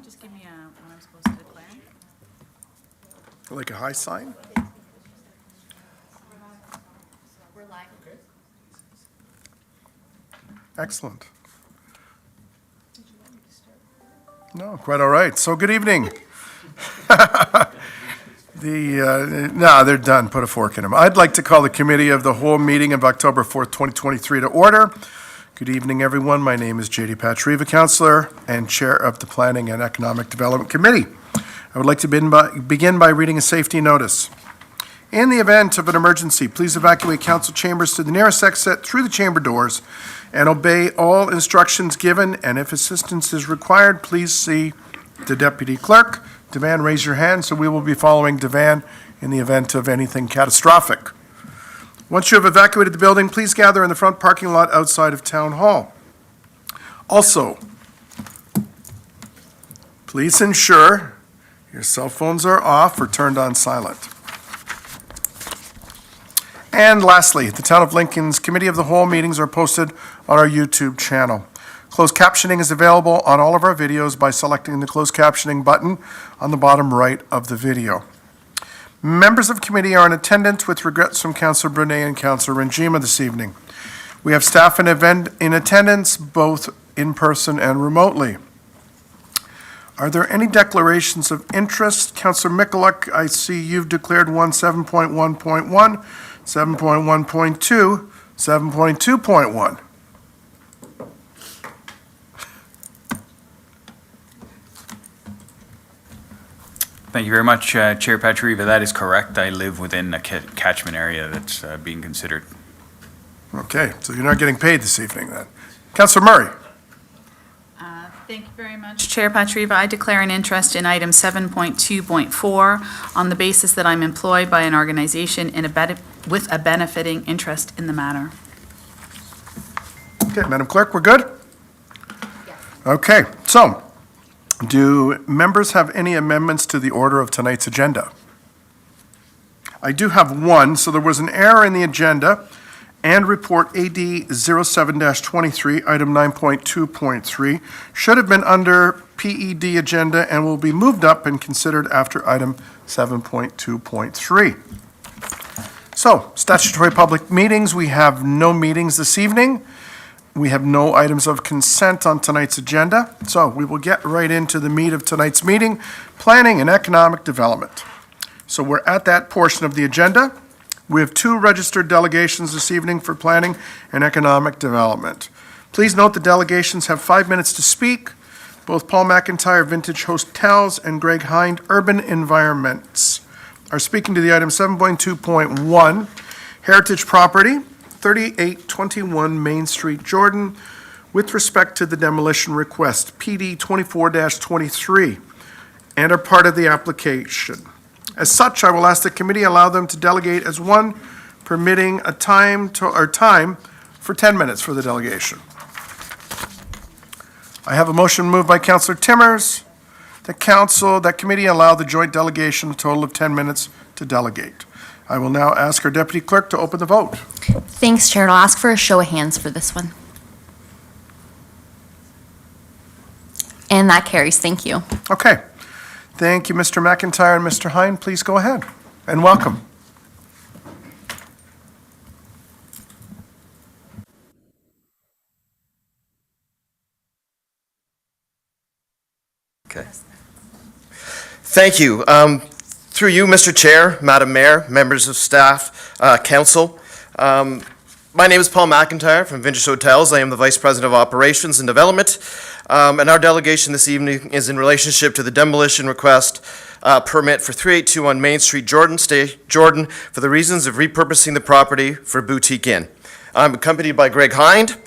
just give me what I'm supposed to declare? Like a high sign? We're live. Excellent. No, quite all right. So good evening. No, they're done. Put a fork in them. I'd like to call the Committee of the Whole meeting of October 4th, 2023 to order. Good evening, everyone. My name is J.D. Patriva, Councillor and Chair of the Planning and Economic Development Committee. I would like to begin by reading a safety notice. In the event of an emergency, please evacuate council chambers to the nearest exit through the chamber doors and obey all instructions given, and if assistance is required, please see the Deputy Clerk. Devan, raise your hand, so we will be following Devan in the event of anything catastrophic. Once you have evacuated the building, please gather in the front parking lot outside of Town Hall. Also, please ensure your cell phones are off or turned on silent. And lastly, the Town of Lincoln's Committee of the Whole meetings are posted on our YouTube channel. Closed captioning is available on all of our videos by selecting the closed captioning button on the bottom right of the video. Members of committee are in attendance with regrets from Councillor Brunet and Councillor Rangima this evening. We have staff in attendance both in person and remotely. Are there any declarations of interest? Councillor Michaluk, I see you've declared one 7.1.1, 7.1.2, 7.2.1. Thank you very much, Chair Patriva. That is correct. I live within a catchment area that's being considered. Okay, so you're not getting paid this evening then. Councillor Murray. Thank you very much, Chair Patriva. I declare an interest in item 7.2.4 on the basis that I'm employed by an organization with a benefiting interest in the matter. Okay, Madam Clerk, we're good? Yes. Okay, so do members have any amendments to the order of tonight's agenda? I do have one. So there was an error in the agenda and report AD 07-23, item 9.2.3, should have been under PED agenda and will be moved up and considered after item 7.2.3. So, statutory public meetings, we have no meetings this evening. We have no items of consent on tonight's agenda, so we will get right into the meat of tonight's meeting, planning and economic development. So we're at that portion of the agenda. We have two registered delegations this evening for planning and economic development. Please note the delegations have 5 minutes to speak. Both Paul McIntyre, Vintage Hotels, and Greg Hind, Urban Environments, are speaking to the item 7.2.1, Heritage Property, 3821 Main Street, Jordan, with respect to the demolition request, PD 24-23, and are part of the application. As such, I will ask the committee allow them to delegate as one, permitting a time for 10 minutes for the delegation. I have a motion moved by Councillor Timmers. That committee allow the joint delegation a total of 10 minutes to delegate. I will now ask our Deputy Clerk to open the vote. Thanks, Chair. I'll ask for a show of hands for this one. And that carries. Thank you. Okay. Thank you, Mr. McIntyre and Mr. Hind. Please go ahead and welcome. Okay. Thank you. Through you, Mr. Chair, Madam Mayor, members of staff, council. My name is Paul McIntyre from Vintage Hotels. I am the Vice President of Operations and Development. And our delegation this evening is in relationship to the demolition request permit for 3821 Main Street, Jordan, for the reasons of repurposing the property for Boutique Inn. I'm accompanied by Greg Hind,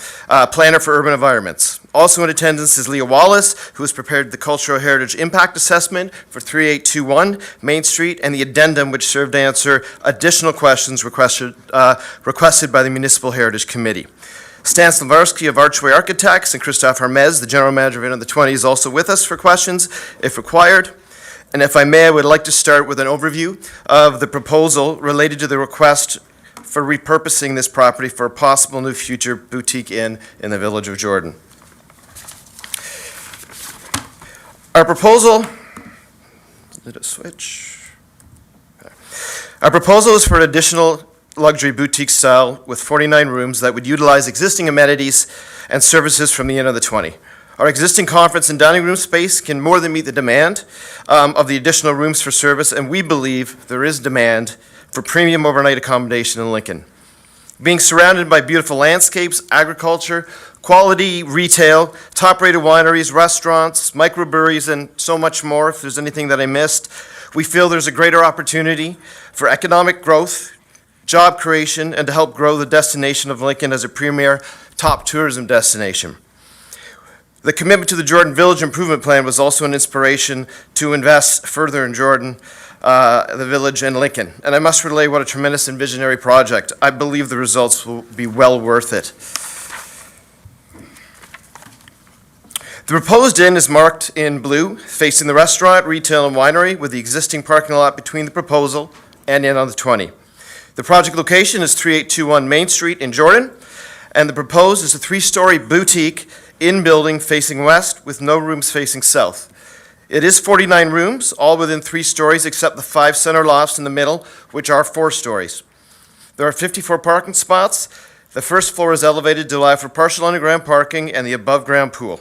planner for urban environments. Also in attendance is Leah Wallace, who has prepared the Cultural Heritage Impact Assessment for 3821 Main Street and the addendum which served to answer additional questions requested by the Municipal Heritage Committee. Stan Slavarski of Archway Architects and Christophe Hermes, the General Manager of Inn on the 20, is also with us for questions if required. And if I may, I would like to start with an overview of the proposal related to the request for repurposing this property for a possible new future boutique inn in the village of Jordan. Our proposal, did it switch? Okay. Our proposal is for an additional luxury boutique style with 49 rooms that would utilize existing amenities and services from the Inn on the 20. Our existing conference and dining room space can more than meet the demand of the additional rooms for service, and we believe there is demand for premium overnight accommodation in Lincoln. Being surrounded by beautiful landscapes, agriculture, quality retail, top-rated wineries, restaurants, microbreweries, and so much more, if there's anything that I missed, we feel there's a greater opportunity for economic growth, job creation, and to help grow the destination of Lincoln as a premier top tourism destination. The commitment to the Jordan Village Improvement Plan was also an inspiration to invest further in Jordan, the village, and Lincoln. And I must relay what a tremendous and visionary project. I believe the results will be well worth it. The proposed inn is marked in blue, facing the restaurant, retail, and winery, with the existing parking lot between the proposal and Inn on the 20. The project location is 3821 Main Street in Jordan, and the proposed is a 3-story boutique inn building facing west with no rooms facing south. It is 49 rooms, all within 3 stories except the 5 center lofts in the middle, which are 4 stories. There are 54 parking spots. The first floor is elevated to allow for partial underground parking and the above-ground pool.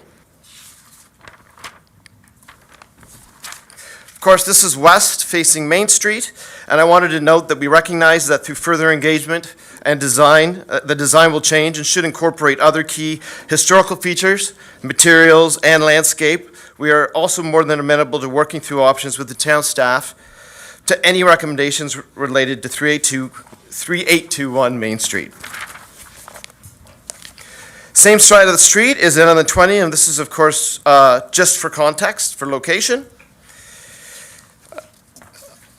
Of course, this is west facing Main Street, and I wanted to note that we recognize that through further engagement and design, the design will change and should incorporate other key historical features, materials, and landscape. We are also more than amenable to working through options with the town staff to any recommendations related to 3821 Main Street. Same side of the street is Inn on the 20, and this is, of course, just for context, for location.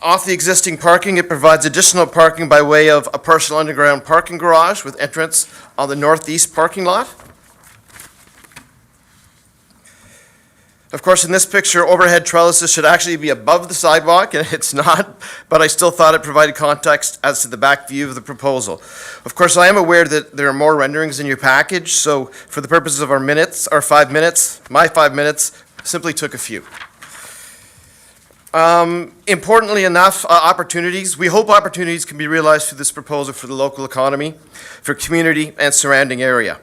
Off the existing parking, it provides additional parking by way of a partial underground parking garage with entrance on the northeast parking lot. Of course, in this picture, overhead trellises should actually be above the sidewalk, and it's not, but I still thought it provided context as to the back view of the proposal. Of course, I am aware that there are more renderings in your package, so for the purposes of our 5 minutes, my 5 minutes, simply took a few. Importantly enough, we hope opportunities can be realized through this proposal for the local economy, for community and surrounding area.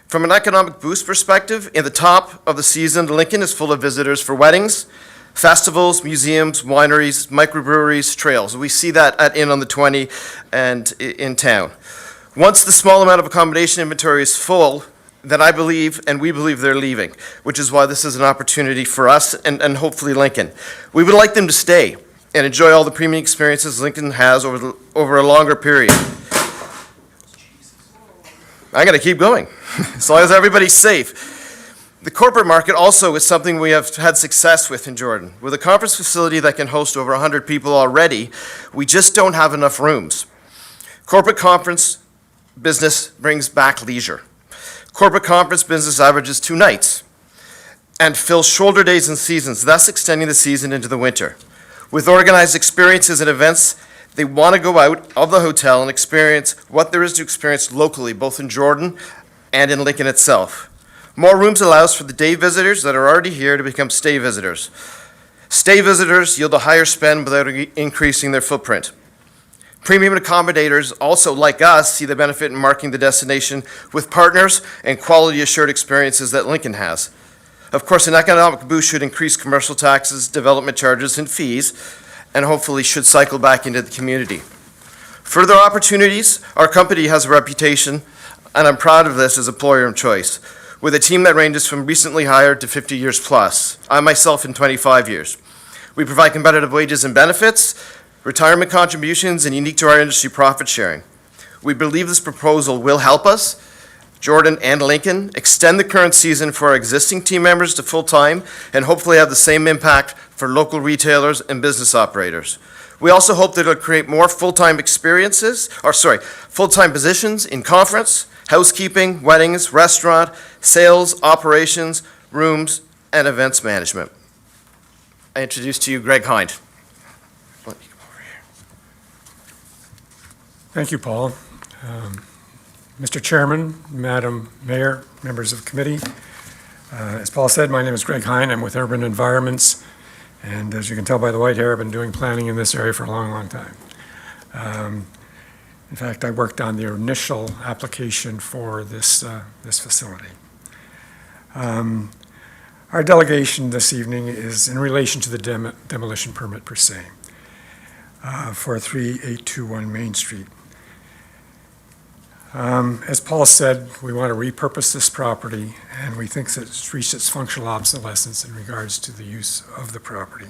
From an economic boost perspective, in the top of the season, Lincoln is full of visitors for weddings, festivals, museums, wineries, microbreweries, trails. We see that at Inn on the 20 and in town. Once the small amount of accommodation inventory is full, then I believe, and we believe they're leaving, which is why this is an opportunity for us and hopefully Lincoln. We would like them to stay and enjoy all the premium experiences Lincoln has over a longer period. I gotta keep going, as long as everybody's safe. The corporate market also is something we have had success with in Jordan. With a conference facility that can host over 100 people already, we just don't have enough rooms. Corporate conference business brings back leisure. Corporate conference business averages 2 nights and fills shoulder days and seasons, thus extending the season into the winter. With organized experiences and events, they want to go out of the hotel and experience what there is to experience locally, both in Jordan and in Lincoln itself. More rooms allows for the day visitors that are already here to become stay visitors. Stay visitors yield a higher spend without increasing their footprint. Premium accommodators, also like us, see the benefit in marking the destination with partners and quality assured experiences that Lincoln has. Of course, an economic boost should increase commercial taxes, development charges, and fees, and hopefully should cycle back into the community. Further opportunities, our company has a reputation, and I'm proud of this as employer of choice, with a team that ranges from recently hired to 50 years plus. I myself in 25 years. We provide competitive wages and benefits, retirement contributions, and unique to our industry profit sharing. We believe this proposal will help us, Jordan and Lincoln, extend the current season for our existing team members to full-time and hopefully have the same impact for local retailers and business operators. We also hope that it'll create more full-time positions in conference, housekeeping, weddings, restaurant, sales, operations, rooms, and events management. I introduce to you Greg Hind. Thank you, Paul. Mr. Chairman, Madam Mayor, members of the committee, As Paul said, my name is Greg Hine. I'm with Urban Environments, and as you can tell by the white hair, I've been doing planning in this area for a long, long time. In fact, I worked on the initial application for this facility. Our delegation this evening is in relation to the demolition permit per se for 3821 Main Street. As Paul said, we want to repurpose this property, and we think that it's reached its functional obsolescence in regards to the use of the property.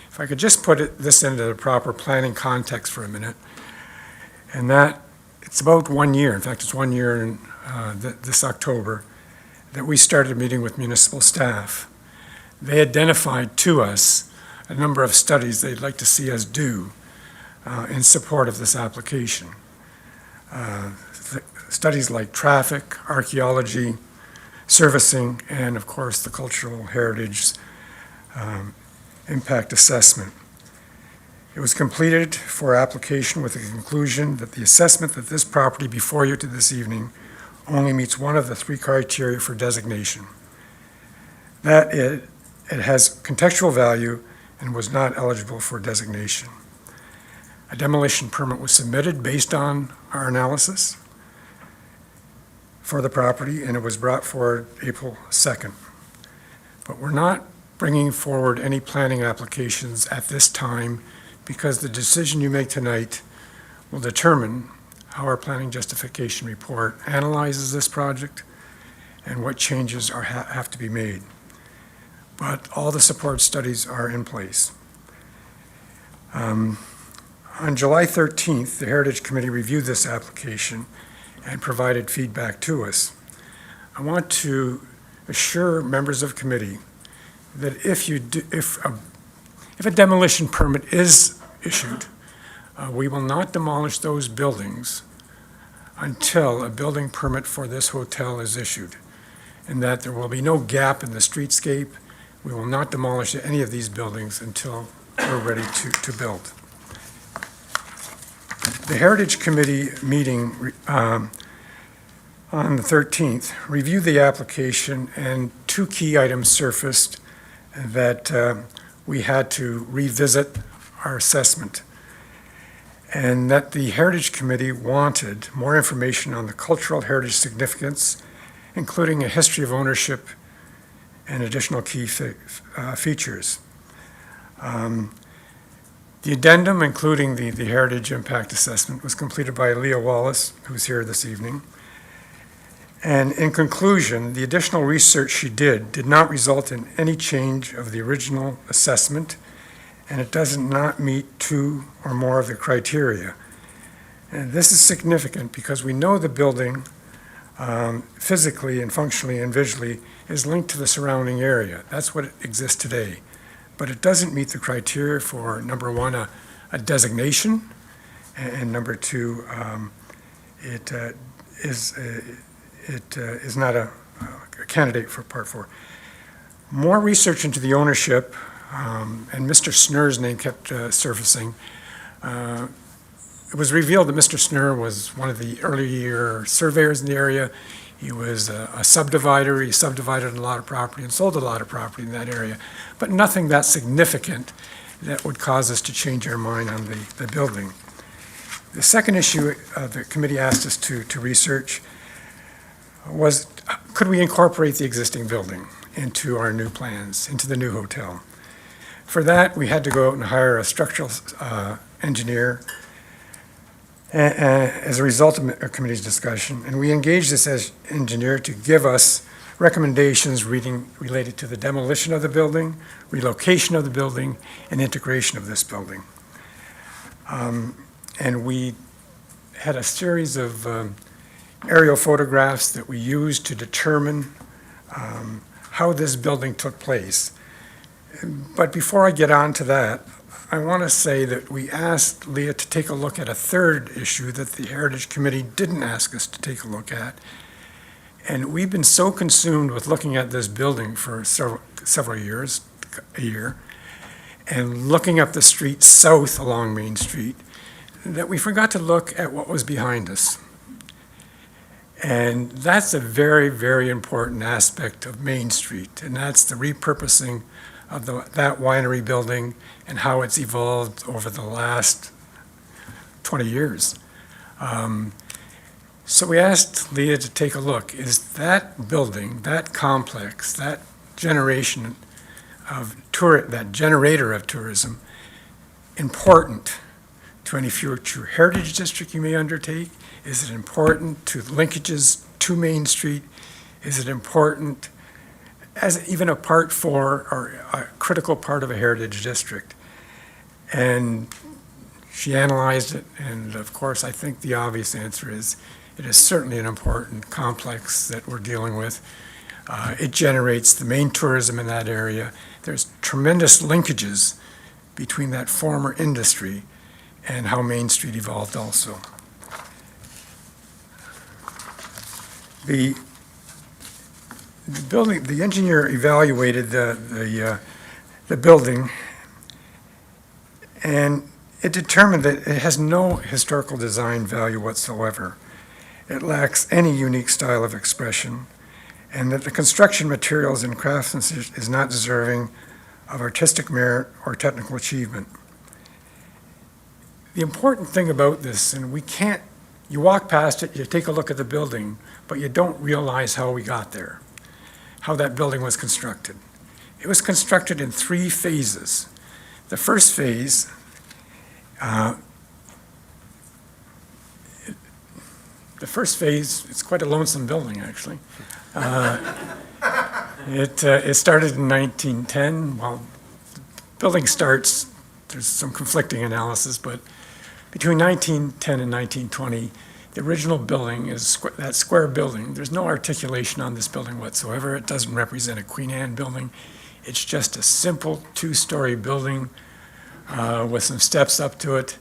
If I could just put this into the proper planning context for a minute, and that it's about 1 year, in fact, it's 1 year in this October, that we started meeting with municipal staff. They identified to us a number of studies they'd like to see us do in support of this application. Studies like traffic, archaeology, servicing, and of course, the cultural heritage impact assessment. It was completed for application with the conclusion that the assessment that this property before you to this evening only meets one of the 3 criteria for designation. That it has contextual value and was not eligible for designation. A demolition permit was submitted based on our analysis for the property, and it was brought forward April 2nd. But we're not bringing forward any planning applications at this time because the decision you make tonight will determine how our planning justification report analyzes this project and what changes have to be made. But all the support studies are in place. On July 13th, the Heritage Committee reviewed this application and provided feedback to us. I want to assure members of committee that if a demolition permit is issued, we will not demolish those buildings until a building permit for this hotel is issued, and that there will be no gap in the streetscape. We will not demolish any of these buildings until we're ready to build. The Heritage Committee meeting on the 13th reviewed the application, and 2 key items surfaced that we had to revisit our assessment, and that the Heritage Committee wanted more information on the cultural heritage significance, including a history of ownership and additional key features. The addendum, including the heritage impact assessment, was completed by Leah Wallace, who's here this evening. And in conclusion, the additional research she did not result in any change of the original assessment, and it does not meet 2 or more of the criteria. And this is significant because we know the building physically and functionally and visually is linked to the surrounding area. That's what exists today. But it doesn't meet the criteria for, number 1, a designation, and number 2, it is not a candidate for Part 4. More research into the ownership, and Mr. Snur's name kept surfacing. It was revealed that Mr. Snur was one of the earlier surveyors in the area. He was a subdivider. He subdivided a lot of property and sold a lot of property in that area, but nothing that significant that would cause us to change our mind on the building. The second issue the committee asked us to research was, could we incorporate the existing building into our new plans, into the new hotel? For that, we had to go out and hire a structural engineer as a result of our committee's discussion, and we engaged this engineer to give us recommendations related to the demolition of the building, relocation of the building, and integration of this building. And we had a series of aerial photographs that we used to determine how this building took place. But before I get on to that, I want to say that we asked Leah to take a look at a third issue that the Heritage Committee didn't ask us to take a look at. And we've been so consumed with looking at this building for several years, a year, and looking up the street south along Main Street, that we forgot to look at what was behind us. And that's a very, very important aspect of Main Street, and that's the repurposing of that winery building and how it's evolved over the last 20 years. So we asked Leah to take a look. Is that building, that complex, that generation of that generator of tourism important to any future heritage district you may undertake? Is it important to linkages to Main Street? Is it important as even a part for or a critical part of a heritage district? And she analyzed it, and of course, I think the obvious answer is it is certainly an important complex that we're dealing with. It generates the main tourism in that area. There's tremendous linkages between that former industry and how Main Street evolved also. The building, the engineer evaluated the building, and it determined that it has no historical design value whatsoever. It lacks any unique style of expression, and that the construction materials and craftsmanship is not deserving of artistic merit or technical achievement. The important thing about this, and you walk past it, you take a look at the building, but you don't realize how we got there, how that building was constructed. It was constructed in 3 phases. The first phase, it's quite a lonesome building, actually. It started in 1910. Well, building starts, there's some conflicting analysis, but between 1910 and 1920, the original building is that square building. There's no articulation on this building whatsoever. It doesn't represent a Queen Anne building. It's just a simple 2-story building with some steps up to it.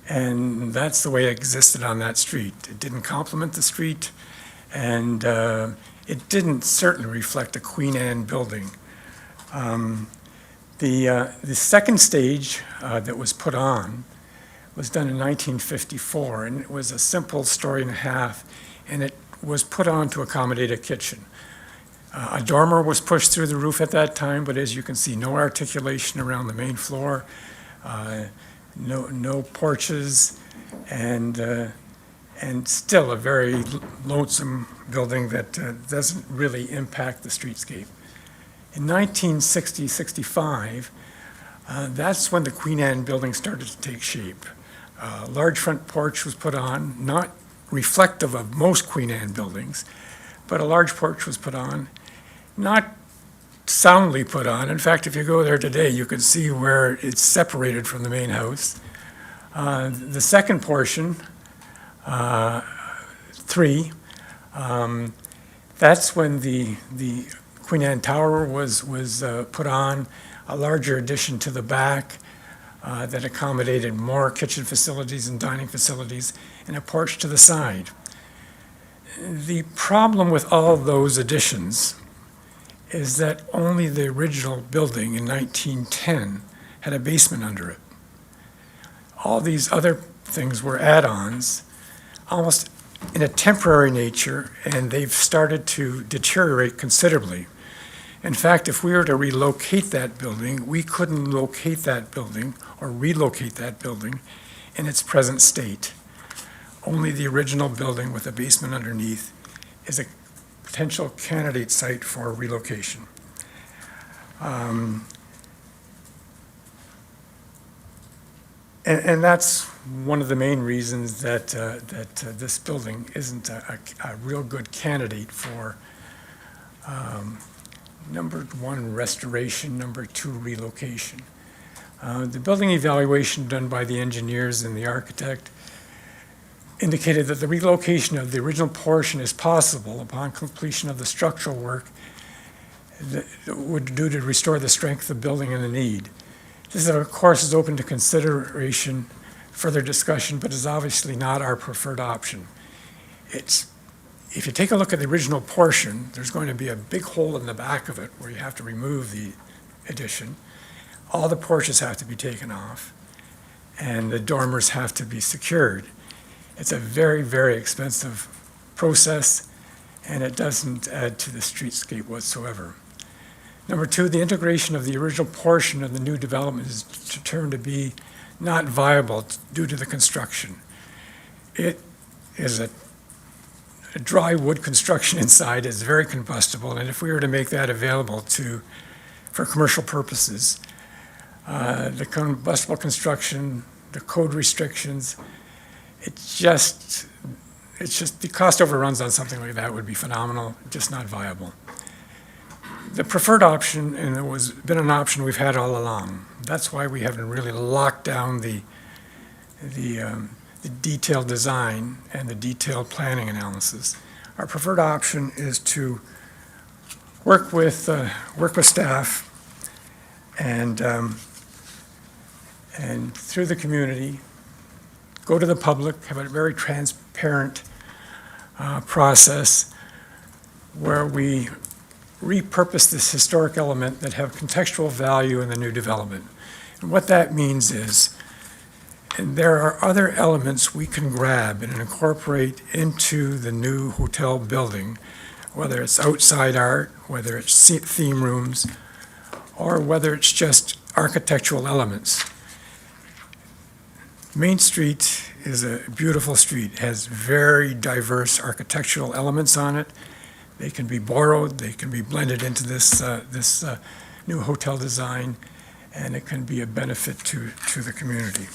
And that's the way it existed on that street. It didn't complement the street, and it didn't certainly reflect a Queen Anne building. The second stage that was put on was done in 1954, and it was a simple 1.5 stories, and it was put on to accommodate a kitchen. A dormer was pushed through the roof at that time, but as you can see, no articulation around the main floor, no porches, and still a very lonesome building that doesn't really impact the streetscape. In 1960-65, that's when the Queen Anne building started to take shape. A large front porch was put on, not reflective of most Queen Anne buildings, but a large porch was put on, not soundly put on. In fact, if you go there today, you can see where it's separated from the main house. The second portion, 3, that's when the Queen Anne Tower was put on, a larger addition to the back that accommodated more kitchen facilities and dining facilities, and a porch to the side. The problem with all those additions is that only the original building in 1910 had a basement under it. All these other things were add-ons, almost in a temporary nature, and they've started to deteriorate considerably. In fact, if we were to relocate that building, we couldn't locate that building or relocate that building in its present state. Only the original building with a basement underneath is a potential candidate site for relocation. And that's one of the main reasons that this building isn't a real good candidate for number 1, restoration, number 2, relocation. The building evaluation done by the engineers and the architect indicated that the relocation of the original portion is possible upon completion of the structural work that would do to restore the strength of the building and the need. This, of course, is open to consideration, further discussion, but is obviously not our preferred option. If you take a look at the original portion, there's going to be a big hole in the back of it where you have to remove the addition. All the porches have to be taken off, and the dormers have to be secured. It's a very, very expensive process, and it doesn't add to the streetscape whatsoever. Number two, the integration of the original portion of the new development is determined to be not viable due to the construction. It is a dry wood construction inside. It's very combustible, and if we were to make that available for commercial purposes, the combustible construction, the code restrictions, it's just, the cost overruns on something like that would be phenomenal, just not viable. The preferred option, and it was been an option we've had all along, that's why we haven't really locked down the detailed design and the detailed planning analysis. Our preferred option is to work with staff and through the community, go to the public, have a very transparent process where we repurpose this historic element that have contextual value in the new development. And what that means is, and there are other elements we can grab and incorporate into the new hotel building, whether it's outside art, whether it's theme rooms, or whether it's just architectural elements. Main Street is a beautiful street. It has very diverse architectural elements on it. They can be borrowed, they can be blended into this new hotel design, and it can be a benefit to the community.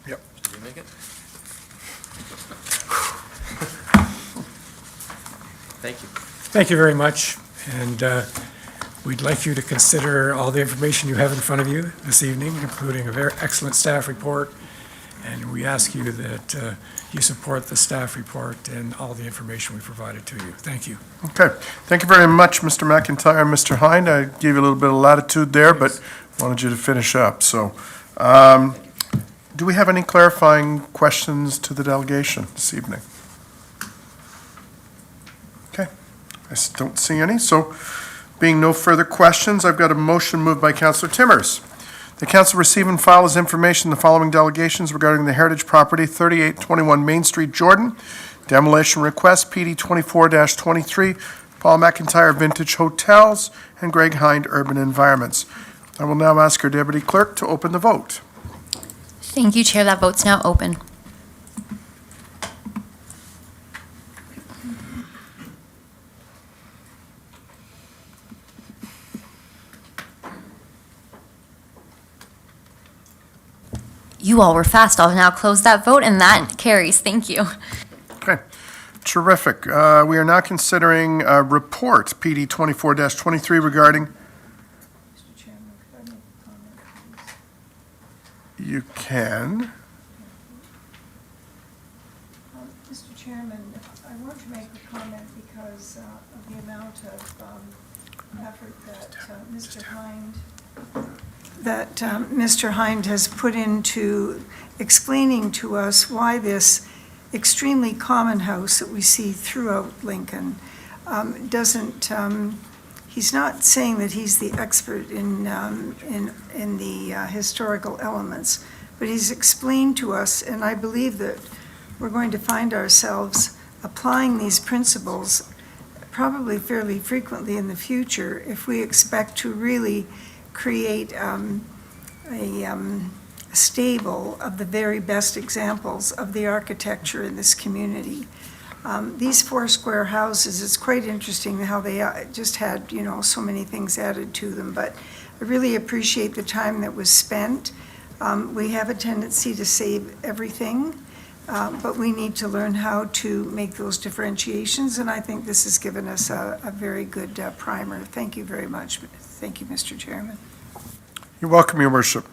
Yep. Did you make it? Thank you. Thank you very much, and we'd like you to consider all the information you have in front of you this evening, including a very excellent staff report, and we ask you that you support the staff report and all the information we provided to you. Thank you. Okay, thank you very much, Mr. McIntyre and Mr. Hind. I gave you a little bit of latitude there, but wanted you to finish up. So, do we have any clarifying questions to the delegation this evening? Okay, I don't see any. So, being no further questions, I've got a motion moved by Councillor Timmers. The council receive and file as information the following delegations regarding the heritage property, 3821 Main Street, Jordan. Demolition request, PD 24-23, Paul McIntyre Vintage Hotels, and Greg Hind Urban Environments. I will now ask our deputy clerk to open the vote. Thank you, Chair. That vote's now open. You all were fast. I'll now close that vote, and that carries. Thank you. Okay, terrific. We are now considering a report, PD 24-23, regarding... Mr. Chairman, could I make a comment, please? You can. Mr. Chairman, I want to make a comment because of the amount of effort that Mr. Hind has put into explaining to us why this extremely common house that we see throughout Lincoln doesn't, he's not saying that he's the expert in the historical elements, but he's explained to us, and I believe that we're going to find ourselves applying these principles probably fairly frequently in the future if we expect to really create a stable of the very best examples of the architecture in this community. These four square houses, it's quite interesting how they just had, you know, so many things added to them, but I really appreciate the time that was spent. We have a tendency to save everything, but we need to learn how to make those differentiations, and I think this has given us a very good primer. Thank you very much. Thank you, Mr. Chairman. You're welcome, Your Worship.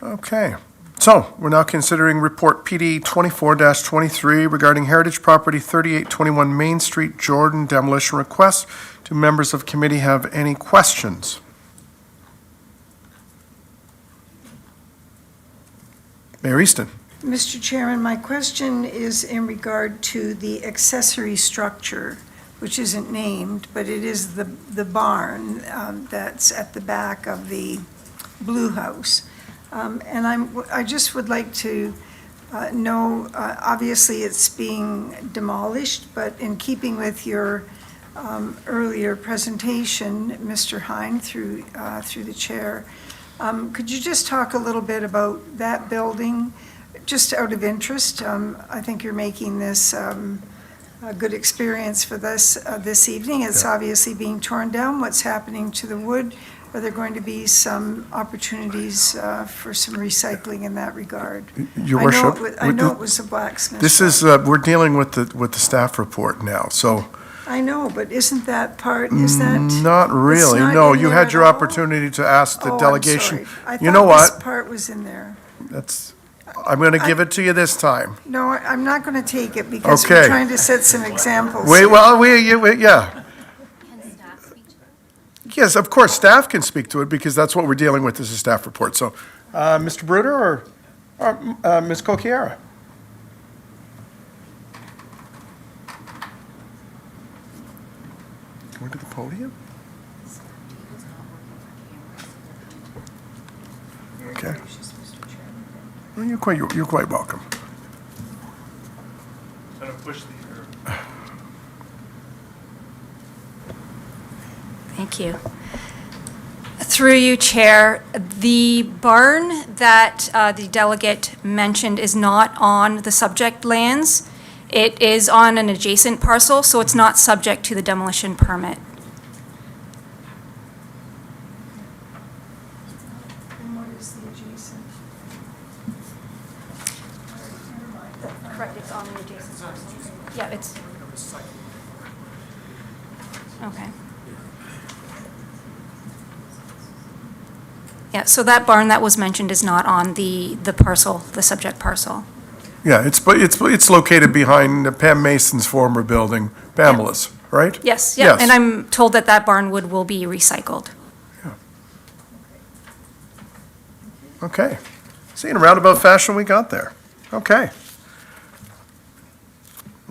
Okay, so we're now considering report PD 24-23 regarding heritage property 3821 Main Street, Jordan, demolition request. Do members of committee have any questions? Mayor Easton. Mr. Chairman, my question is in regard to the accessory structure, which isn't named, but it is the barn that's at the back of the Blue House. And I just would like to No, obviously it's being demolished, but in keeping with your earlier presentation, Mr. Hine, through the chair, could you just talk a little bit about that building, just out of interest? I think you're making this a good experience for this evening. It's obviously being torn down. What's happening to the wood? Are there going to be some opportunities for some recycling in that regard? Your I know worship. I know it was a blacksmith. This shop. is, we're dealing with the staff report now, so I know, but isn't that part, is that? not really. not No, in you there had at your all? opportunity to ask the Oh, I'm delegation. sorry. You know I thought what? this part was in there. I'm going to give it to you this time. No, I'm not going to take it because Okay. we're trying to set some examples. Wait, here. well, yeah. Yes, of course, staff can speak to it because that's what we're dealing with as a staff report. So, Mr. Bruder or Ms. Coquiera? Going to the podium? Okay. Well, you're quite welcome. Thank you. Through you, Chair, the barn that the delegate mentioned is not on the subject lands. It is on an adjacent parcel, so it's not subject to the demolition permit. And what is the adjacent? Correct, it's on the adjacent parcel. Yeah, it's. Okay. Yeah, so that barn that was mentioned is not on the parcel, the subject parcel. Yeah, it's located behind Pam Mason's former building, Pamela's, right? Yes, yeah, Yes. and I'm told that that barn wood will be recycled. Okay. See, in a roundabout fashion, we got there. Okay.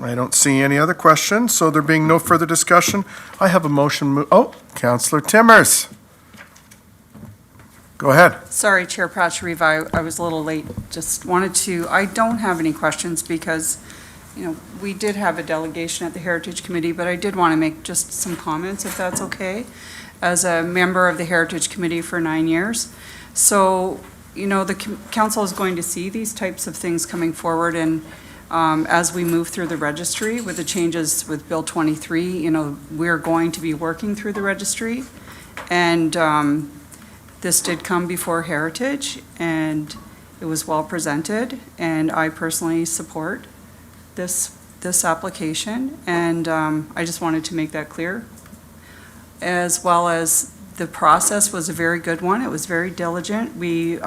I don't see any other questions, so there being no further discussion, I have a motion. Councillor Timmers. Go ahead. Sorry, Chair Pachariva, I was a little late. Just wanted to, I don't have any questions because, we did have a delegation at the Heritage Committee, but I did want to make just some comments, if that's okay, as a member of the Heritage Committee for 9 years. So, the council is going to see these types of things coming forward, and as we move through the registry with the changes with Bill 23, we're going to be working through the registry. And this did come before Heritage, and it was well presented, and I personally support this application, and I just wanted to make that clear. As well as the process was a very good one. It was very diligent. We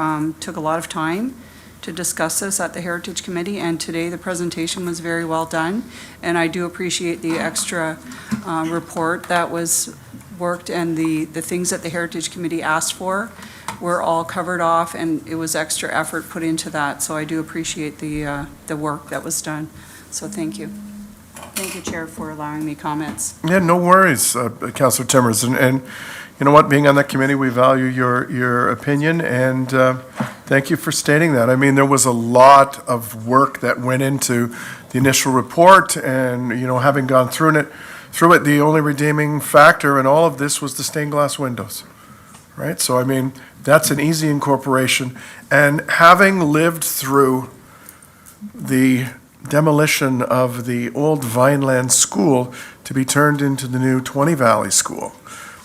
took a lot of time to discuss this at the Heritage Committee, and today the presentation was very well done, and I do appreciate the extra report that was worked, and the things that the Heritage Committee asked for were all covered off, and it was extra effort put into that, so I do appreciate the work that was done. So thank you. Thank you, Chair, for allowing me comments. Yeah, no worries, Councillor Timmers. And you know what, being on that committee, we value your opinion, and thank you for stating that. I mean, there was a lot of work that went into the initial report, and, having gone through it, the only redeeming factor in all of this was the stained glass windows, right? So, I mean, that's an easy incorporation. And having lived through the demolition of the old Vineland School to be turned into the new 20 Valley School,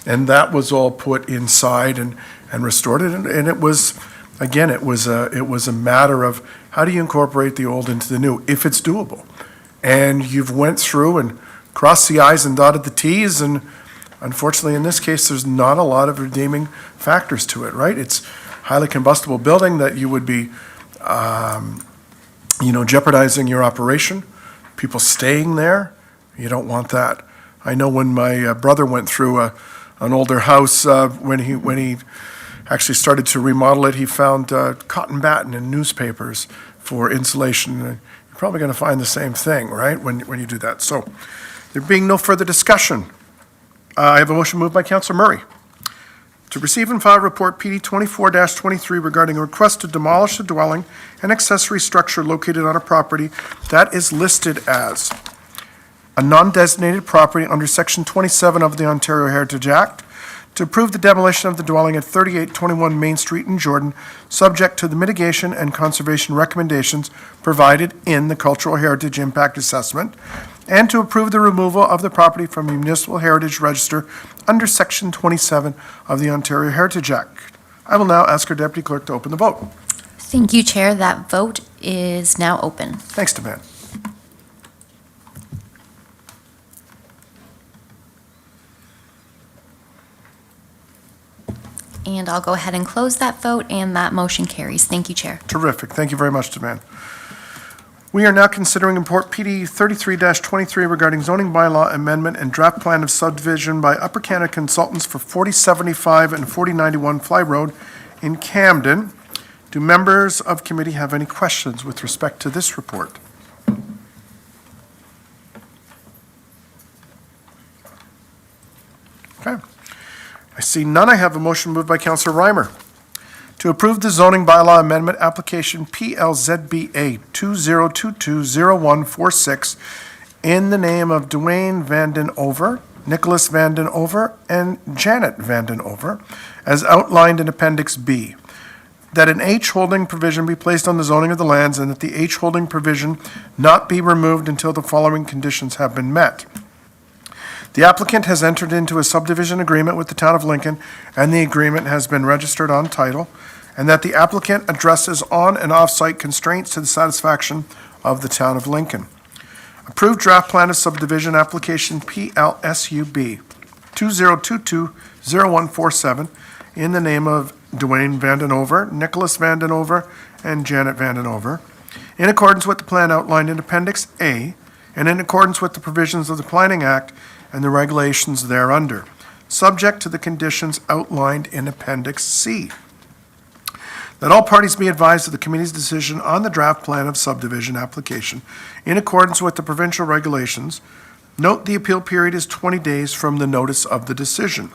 and that was all put inside and restored, and it was, again, it was a matter of how do you incorporate the old into the new, if it's doable. And you've went through and crossed the i's and dotted the t's, and unfortunately, in this case, there's not a lot of redeeming factors to it, right? It's highly combustible building that you would be, jeopardizing your operation, people staying there. You don't want that. I know when my brother went through an older house, when he actually started to remodel it, he found cotton batting in newspapers for insulation. You're probably going to find the same thing, right, when you do that. So, there being no further discussion, I have a motion moved by Councillor Murray, To receive and file report PD 24-23 regarding a request to demolish a dwelling and accessory structure located on a property that is listed as a non-designated property under Section 27 of the Ontario Heritage Act, to approve the demolition of the dwelling at 3821 Main Street in Jordan, subject to the mitigation and conservation recommendations provided in the Cultural Heritage Impact Assessment, and to approve the removal of the property from the Municipal Heritage Register under Section 27 of the Ontario Heritage Act. I will now ask our Deputy Clerk to open the vote. Thank you, Chair. That vote is now open. Thanks, Devan. And I'll go ahead and close that vote, and that motion carries. Thank you, Chair. Terrific. Thank you very much, Devan. We are now considering report PD 33-23 regarding zoning bylaw amendment and draft plan of subdivision by Upper Canada Consultants for 4075 and 4091 Fly Road in Camden. Do members of committee have any questions with respect to this report? Okay. I see none. I have a motion moved by Councillor Reimer to approve the zoning bylaw amendment application PLZBA 20220146 in the name of Dwayne Vanden Over, Nicholas Vanden Over, and Janet Vanden Over, as outlined in Appendix B. That an H holding provision be placed on the zoning of the lands, and that the H holding provision not be removed until the following conditions have been met. The applicant has entered into a subdivision agreement with the Town of Lincoln, and the agreement has been registered on title, and that the applicant addresses on- and off-site constraints to the satisfaction of the Town of Lincoln. Approved draft plan of subdivision application PLSUB 2022-0147 in the name of Dwayne Vanden Over, Nicholas Vanden Over, and Janet Vanden Over, in accordance with the plan outlined in Appendix A, and in accordance with the provisions of the Planning Act and the regulations thereunder, subject to the conditions outlined in Appendix C. That all parties be advised of the committee's decision on the draft plan of subdivision application in accordance with the provincial regulations. Note the appeal period is 20 days from the notice of the decision.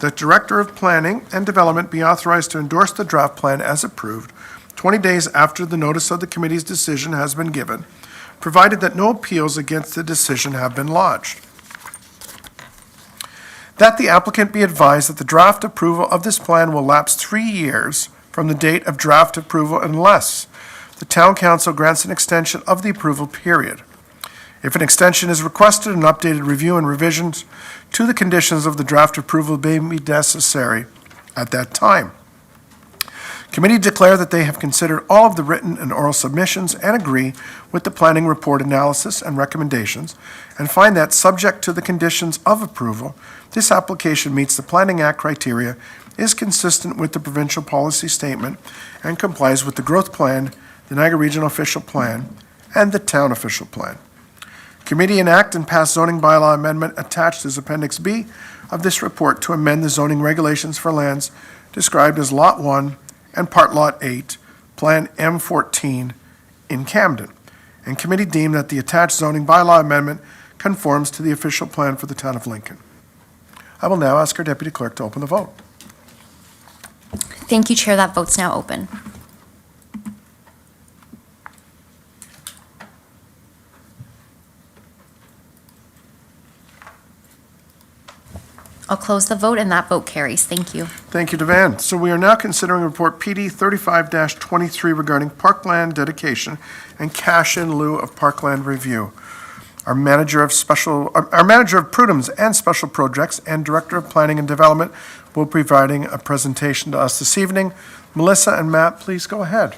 The Director of Planning and Development be authorized to endorse the draft plan as approved 20 days after the notice of the committee's decision has been given, provided that no appeals against the decision have been lodged. That the applicant be advised that the draft approval of this plan will lapse 3 years from the date of draft approval unless the Town Council grants an extension of the approval period. If an extension is requested, an updated review and revisions to the conditions of the draft approval may be necessary at that time. Committee declare that they have considered all of the written and oral submissions and agree with the planning report analysis and recommendations, and find that, subject to the conditions of approval, this application meets the Planning Act criteria, is consistent with the provincial policy statement, and complies with the growth plan, the Niagara Regional Official Plan, and the Town Official Plan. Committee enact and pass zoning bylaw amendment attached as Appendix B of this report to amend the zoning regulations for lands described as Lot 1 and Part Lot 8, Plan M14 in Camden. And committee deem that the attached zoning bylaw amendment conforms to the official plan for the Town of Lincoln. I will now ask our Deputy Clerk to open the vote. Thank you, Chair. That vote's now open. I'll close the vote, and that vote carries. Thank you. Thank you, Devan. So we are now considering report PD 35-23 regarding parkland dedication and cash in lieu of parkland review. Our manager of Prud'homs and Special Projects and Director of Planning and Development will be providing a presentation to us this evening. Melissa and Matt, please go ahead.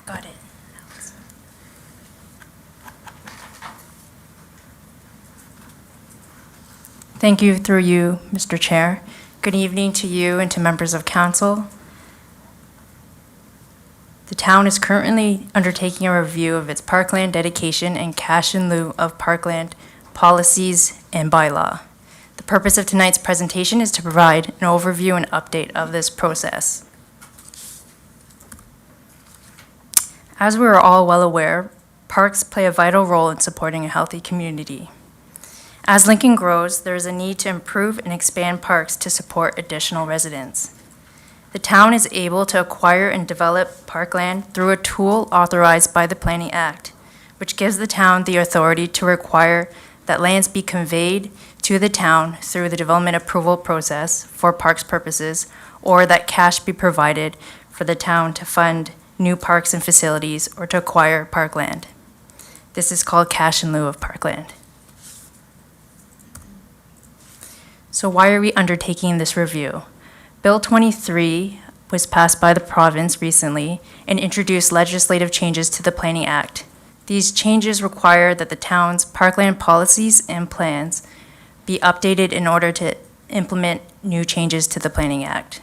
Got it. Thank you through you, Mr. Chair. Good evening to you and to members of council. The town is currently undertaking a review of its parkland dedication and cash in lieu of parkland policies and bylaw. The purpose of tonight's presentation is to provide an overview and update of this process. As we are all well aware, parks play a vital role in supporting a healthy community. As Lincoln grows, there is a need to improve and expand parks to support additional residents. The town is able to acquire and develop parkland through a tool authorized by the Planning Act, which gives the town the authority to require that lands be conveyed to the town through the development approval process for parks purposes, or that cash be provided for the town to fund new parks and facilities or to acquire parkland. This is called cash in lieu of parkland. So why are we undertaking this review? Bill 23 was passed by the province recently and introduced legislative changes to the Planning Act. These changes require that the town's parkland policies and plans be updated in order to implement new changes to the Planning Act.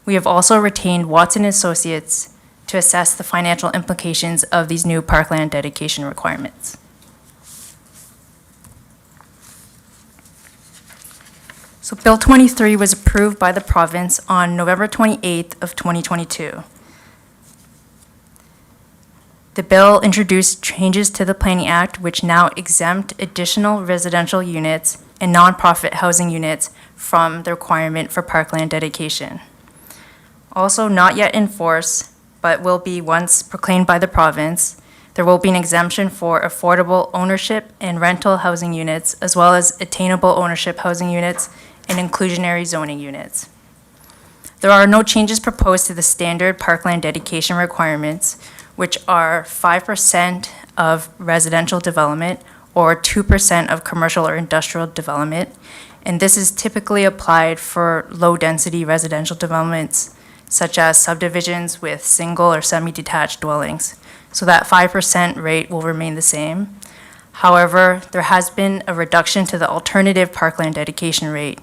We have also retained Watson Associates to assess the financial implications of these new parkland dedication requirements. So Bill 23 was approved by the province on November 28th of 2022. The bill introduced changes to the Planning Act which now exempt additional residential units and nonprofit housing units from the requirement for parkland dedication. Also not yet in force, but will be once proclaimed by the province, there will be an exemption for affordable ownership and rental housing units, as well as attainable ownership housing units and inclusionary zoning units. There are no changes proposed to the standard parkland dedication requirements, which are 5% of residential development or 2% of commercial or industrial development, and this is typically applied for low-density residential developments, such as subdivisions with single or semi-detached dwellings. So that 5% rate will remain the same. However, there has been a reduction to the alternative parkland dedication rate,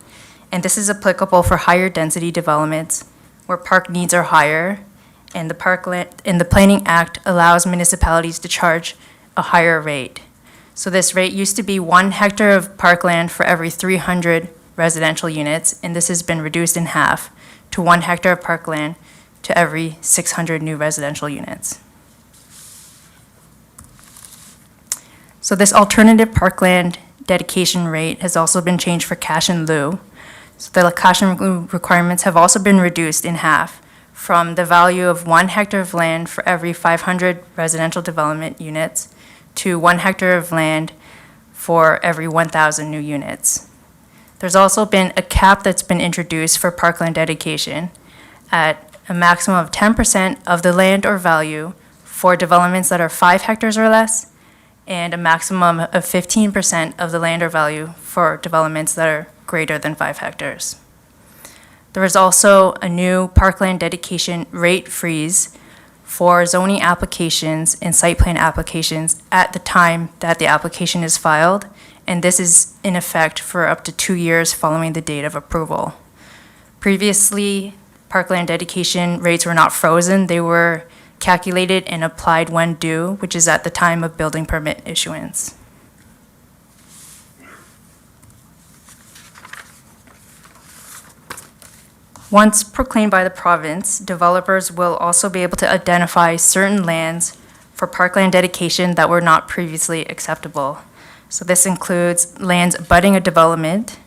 and this is applicable for higher density developments where park needs are higher, and the Planning Act allows municipalities to charge a higher rate. So this rate used to be 1 hectare of parkland for every 300 residential units, and this has been reduced in half to 1 hectare of parkland to every 600 new residential units. So this alternative parkland dedication rate has also been changed for cash in lieu. So the cash in lieu requirements have also been reduced in half from the value of 1 hectare of land for every 500 residential development units to 1 hectare of land for every 1,000 new units. There's also been a cap that's been introduced for parkland dedication at a maximum of 10% of the land or value for developments that are 5 hectares or less, and a maximum of 15% of the land or value for developments that are greater than 5 hectares. There is also a new parkland dedication rate freeze for zoning applications and site plan applications at the time that the application is filed, and this is in effect for up to 2 years following the date of approval. Previously, parkland dedication rates were not frozen. They were calculated and applied when due, which is at the time of building permit issuance. Once proclaimed by the province, developers will also be able to identify certain lands for parkland dedication that were not previously acceptable. So this includes lands abutting a development,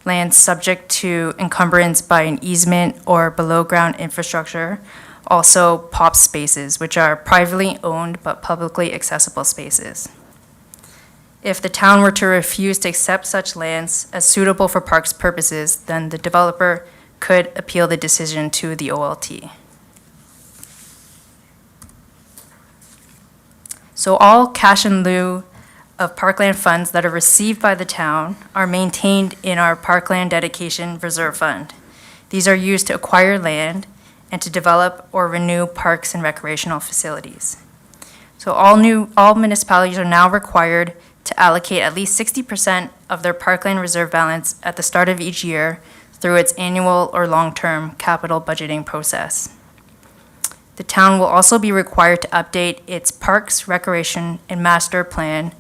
lands subject to encumbrance by an easement or below-ground infrastructure, also POP spaces, which are privately owned but publicly accessible spaces. If the town were to refuse to accept such lands as suitable for parks purposes, then the developer could appeal the decision to the OLT. So all cash in lieu of parkland funds that are received by the town are maintained in our Parkland Dedication Reserve Fund. These are used to acquire land and to develop or renew parks and recreational facilities. So all municipalities are now required to allocate at least 60% of their parkland reserve balance at the start of each year through its annual or long-term capital budgeting process. The town will also be required to update its parks, recreation, and master plan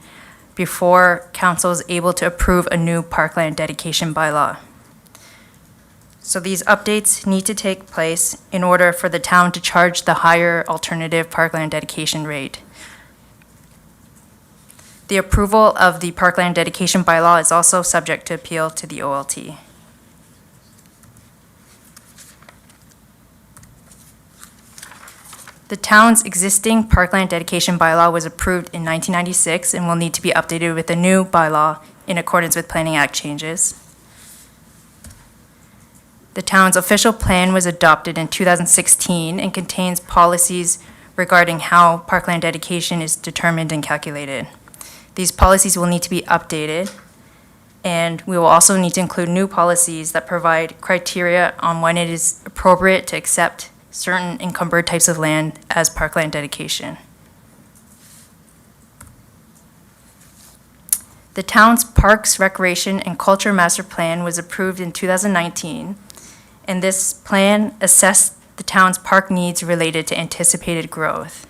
before council is able to approve a new parkland dedication bylaw. So these updates need to take place in order for the town to charge the higher alternative parkland dedication rate. The approval of the parkland dedication bylaw is also subject to appeal to the OLT. The town's existing parkland dedication bylaw was approved in 1996 and will need to be updated with a new bylaw in accordance with Planning Act changes. The town's official plan was adopted in 2016 and contains policies regarding how parkland dedication is determined and calculated. These policies will need to be updated, and we will also need to include new policies that provide criteria on when it is appropriate to accept certain encumbered types of land as parkland dedication. The town's Parks, Recreation, and Culture Master Plan was approved in 2019, and this plan assessed the town's park needs related to anticipated growth.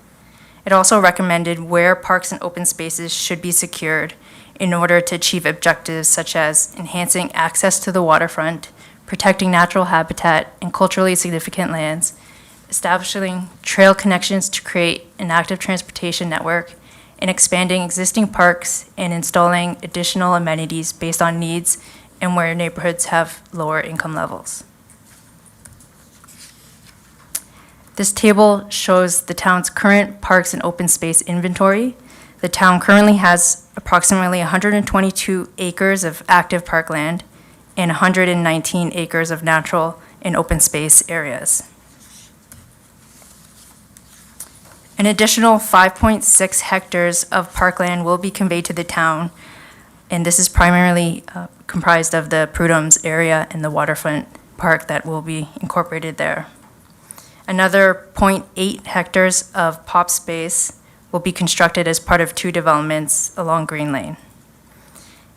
It also recommended where parks and open spaces should be secured in order to achieve objectives such as enhancing access to the waterfront, protecting natural habitat and culturally significant lands, establishing trail connections to create an active transportation network, and expanding existing parks and installing additional amenities based on needs and where neighborhoods have lower income levels. This table shows the town's current parks and open space inventory. The town currently has approximately 122 acres of active parkland and 119 acres of natural and open space areas. An additional 5.6 hectares of parkland will be conveyed to the town, and this is primarily comprised of the Prudhome's area and the waterfront park that will be incorporated there. Another 0.8 hectares of pop space will be constructed as part of two developments along Green Lane.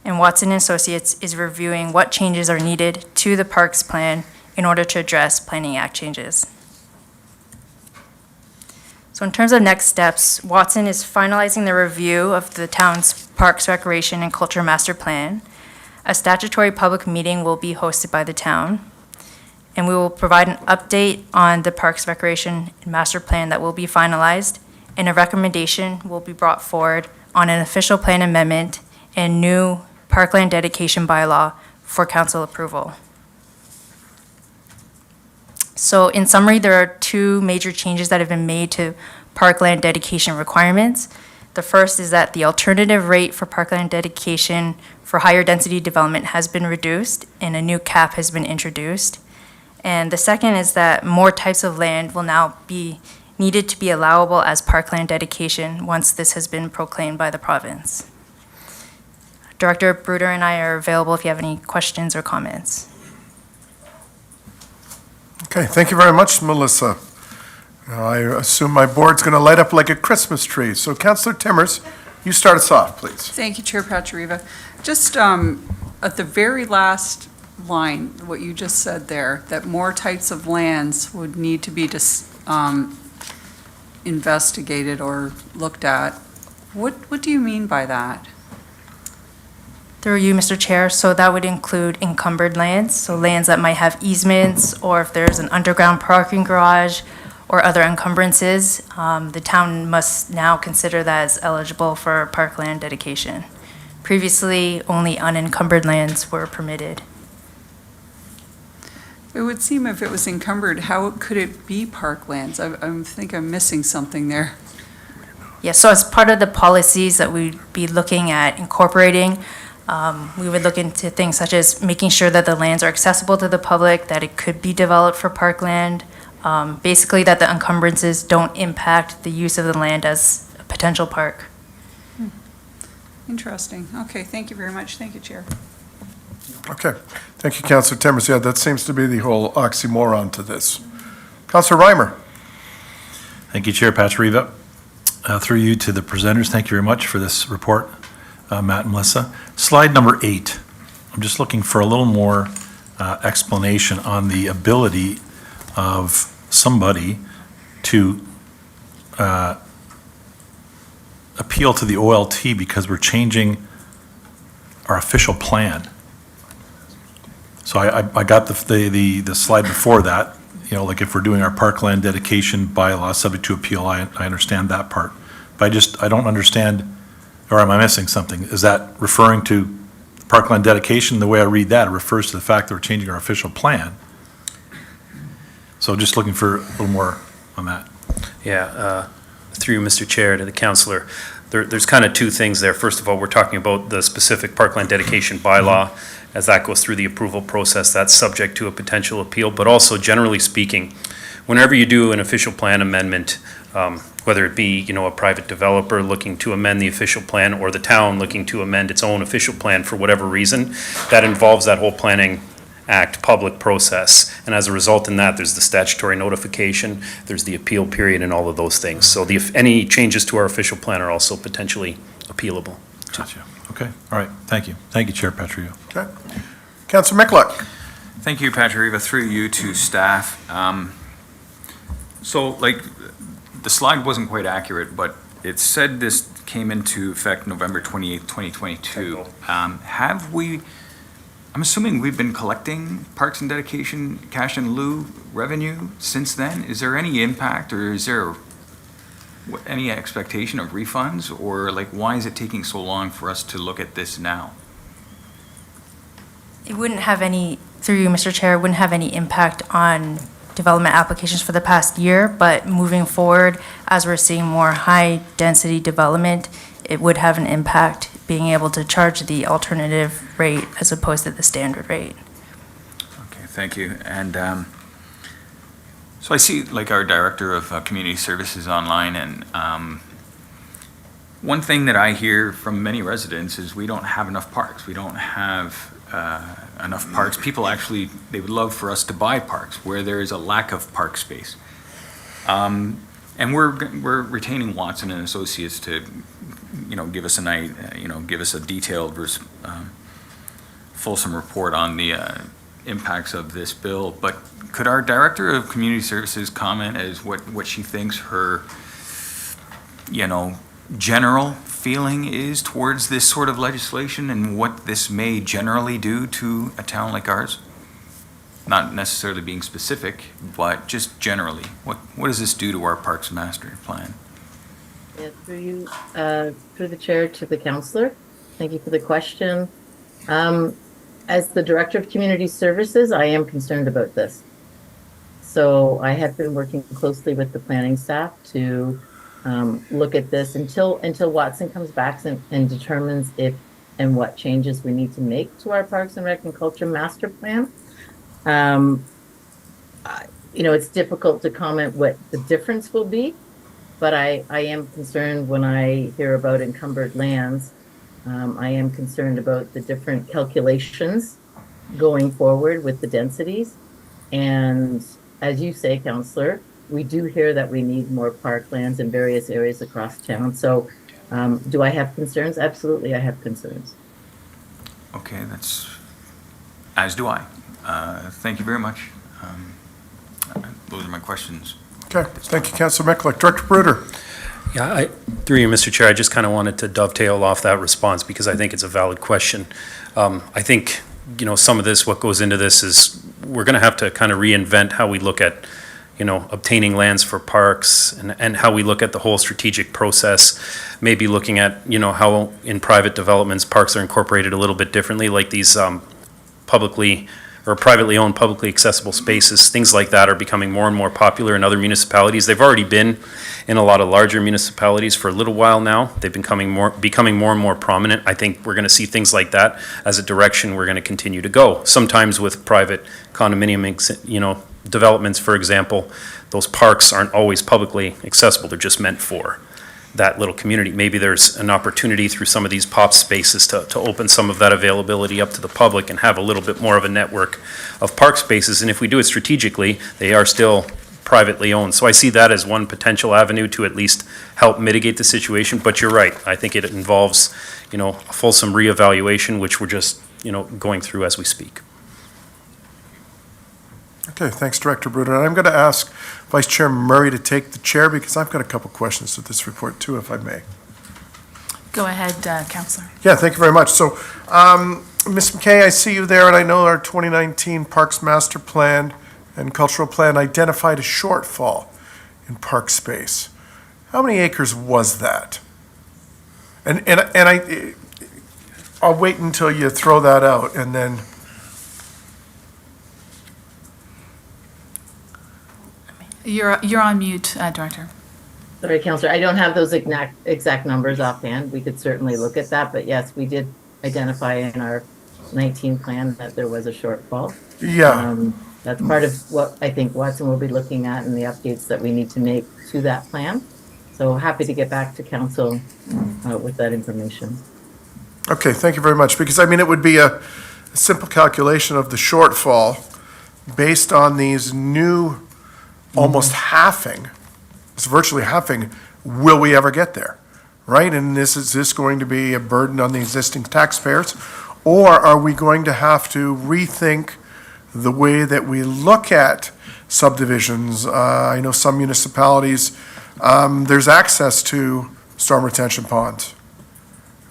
And Watson & Associates is reviewing what changes are needed to the parks plan in order to address Planning Act changes. So in terms of next steps, Watson is finalizing the review of the town's Parks, Recreation, and Culture Master Plan. A statutory public meeting will be hosted by the town, and we will provide an update on the Parks, Recreation, and Master Plan that will be finalized, and a recommendation will be brought forward on an official plan amendment and new parkland dedication bylaw for council approval. So in summary, there are two major changes that have been made to parkland dedication requirements. The first is that the alternative rate for parkland dedication for higher density development has been reduced and a new cap has been introduced. And the second is that more types of land will now be needed to be allowable as parkland dedication once this has been proclaimed by the province. Director Bruder and I are available if you have any questions or comments. Okay, thank you very much, Melissa. Now, I assume my board's going to light up like a Christmas tree. So Councillor Timmers, you start us off, please. Thank you, Chair Patriva. Just at the very last line, what you just said there, that more types of lands would need to be investigated or looked at. What do you mean by that? Through you, Mr. Chair, so that would include encumbered lands, so lands that might have easements, or if there's an underground parking garage or other encumbrances, the town must now consider that as eligible for parkland dedication. Previously, only unencumbered lands were permitted. It would seem if it was encumbered, how could it be parklands? I think I'm missing something there. Yes, so as part of the policies that we'd be looking at incorporating, we would look into things such as making sure that the lands are accessible to the public, that it could be developed for parkland, basically that the encumbrances don't impact the use of the land as a potential park. Interesting. Okay, thank you very much. Thank you, Chair. Okay, thank you, Councillor Timmers. Yeah, that seems to be the whole oxymoron to this. Councillor Reimer. Thank you, Chair Patriva. Through you to the presenters, thank you very much for this report. Matt and Melissa. Slide number 8. I'm just looking for a little more explanation on the ability of somebody to appeal to the OLT because we're changing our official plan. So I got the slide before that, you know, like if we're doing our parkland dedication bylaw subject to appeal, I understand that part. But I don't understand, or am I missing something? Is that referring to parkland dedication? The way I read that, it refers to the fact that we're changing our official plan. So just looking for a little more on that. Yeah, through you, Mr. Chair, to the councillor, there's kind of two things there. First of all, we're talking about the specific parkland dedication bylaw. As that goes through the approval process, that's subject to a potential appeal. But also, generally speaking, whenever you do an official plan amendment, whether it be, you know, a private developer looking to amend the official plan or the town looking to amend its own official plan for whatever reason, that involves that whole planning act public process. And as a result in that, there's the statutory notification, there's the appeal period and all of those things. So any changes to our official plan are also potentially appealable. Gotcha. Okay, all right, thank you. Thank you, Chair Patrio. Okay. Councillor Michalak. Thank you, Patrick, through you to staff. So, like, the slide wasn't quite accurate, but it said this came into effect November 28th, 2022. I'm assuming we've been collecting parks and dedication cash in lieu revenue since then? Is there any impact, or is there any expectation of refunds, or like, why is it taking so long for us to look at this now? It wouldn't have any, through you, Mr. Chair, it wouldn't have any impact on development applications for the past year, but moving forward, as we're seeing more high-density development, it would have an impact being able to charge the alternative rate as opposed to the standard rate. Okay, thank you. And so I see, like, our Director of Community Services online, and one thing that I hear from many residents is we don't have enough parks. We don't have enough parks. People actually, they would love for us to buy parks where there is a lack of park space. And we're retaining Watson and Associates to, you know, give us a detailed, fulsome report on the impacts of this bill. But could our Director of Community Services comment as what she thinks her, you know, general feeling is towards this sort of legislation and what this may generally do to a town like ours? Not necessarily being specific, but just generally. What does this do to our Parks Master Plan? Yeah, through the chair to the councillor. Thank you for the question. As the Director of Community Services, I am concerned about this. So I have been working closely with the planning staff to look at this until Watson comes back and determines if and what changes we need to make to our Parks and Rec and Culture Master Plan. You know, it's difficult to comment what the difference will be, but I am concerned when I hear about encumbered lands. I am concerned about the different calculations going forward with the densities. And as you say, Councillor, we do hear that we need more parklands in various areas across town. So do I have concerns? Absolutely, I have concerns. Okay, as do I. Thank you very much. Those are my questions. Okay, thank you, Councillor Michalak. Director Bruder. Yeah, through you, Mr. Chair, I just kind of wanted to dovetail off that response because I think it's a valid question. I think, you know, some of this, what goes into this is we're going to have to kind of reinvent how we look at, you know, obtaining lands for parks and how we look at the whole strategic process, maybe looking at, you know, how in private developments, parks are incorporated a little bit differently, like these publicly or privately owned, publicly accessible spaces, things like that are becoming more and more popular in other municipalities. They've already been in a lot of larger municipalities for a little while now. They've been becoming more and more prominent. I think we're going to see things like that as a direction we're going to continue to go. Sometimes with private condominium, you know, developments, for example, those parks aren't always publicly accessible. They're just meant for that little community. Maybe there's an opportunity through some of these pop spaces to open some of that availability up to the public and have a little bit more of a network of park spaces. And if we do it strategically, they are still privately owned. So I see that as one potential avenue to at least help mitigate the situation. But you're right. I think it involves, a fulsome reevaluation, which we're just, going through as we speak. Okay, thanks, Director Bruder. And I'm going to ask Vice Chair Murray to take the chair because I've got a couple questions to this report too, if I may. Go ahead, Councillor. Yeah, thank you very much. So, Ms. McKay, I see you there, and I know our 2019 Parks Master Plan and Cultural Plan identified a shortfall in park space. How many acres was that? And I'll wait until you throw that out, and then. You're on mute, Director. Sorry, Counselor, I don't have those exact numbers offhand. We could certainly look at that, but yes, we did identify in our 19 plan that there was a shortfall. Yeah. That's part of what I think Watson will be looking at and the updates that we need to make to that plan. So happy to get back to council with that information. Okay, thank you very much, because it would be a simple calculation of the shortfall based on these new almost halving, it's virtually halving, will we ever get there, right? And is this going to be a burden on the existing taxpayers? Or are we going to have to rethink the way that we look at subdivisions? I know some municipalities, there's access to storm retention ponds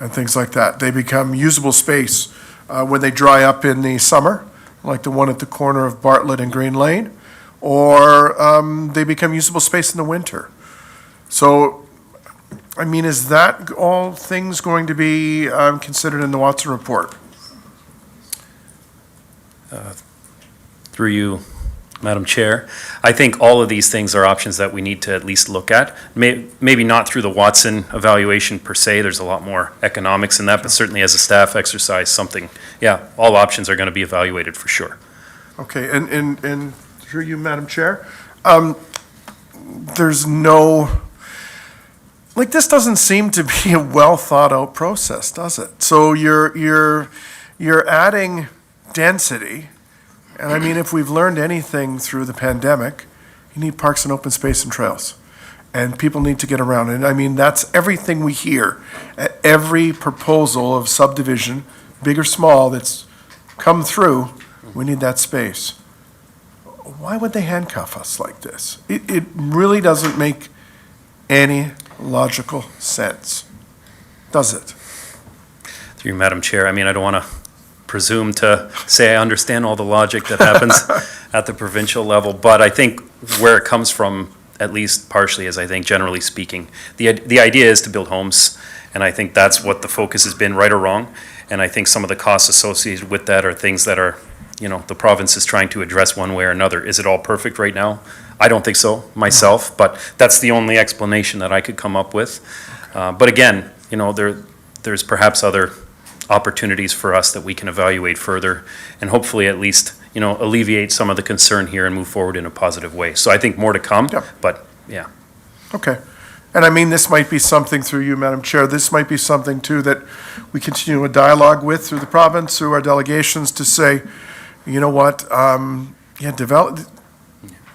and things like that. They become usable space when they dry up in the summer, like the one at the corner of Bartlett and Green Lane, or they become usable space in the winter. So, is that all things going to be considered in the Watson report? Through you, Madam Chair, I think all of these things are options that we need to at least look at. Maybe not through the Watson evaluation per se, there's a lot more economics in that, but certainly as a staff exercise, all options are going to be evaluated for sure. Okay, and through you, Madam Chair, there's no, this doesn't seem to be a well-thought-out process, does it? So you're adding density, and if we've learned anything through the pandemic, you need parks and open space and trails, and people need to get around. And that's everything we hear at every proposal of subdivision, big or small, that's come through. We need that space. Why would they handcuff us like this? It really doesn't make any logical sense, does it? Through you, Madam Chair, I don't want to presume to say I understand all the logic that happens at the provincial level, but I think where it comes from, at least partially, is I think generally speaking, the idea is to build homes, and I think that's what the focus has been, right or wrong, and I think some of the costs associated with that are things that are the province is trying to address one way or another. Is it all perfect right now? I don't think so myself, but that's the only explanation that I could come up with. But again, there's perhaps other opportunities for us that we can evaluate further and hopefully at least, alleviate some of the concern here and move forward in a positive way. So I think more to come, but yeah. Okay. And this might be something through you, Madam Chair, this might be something too that we continue a dialogue with through the province, through our delegations to say, you know what,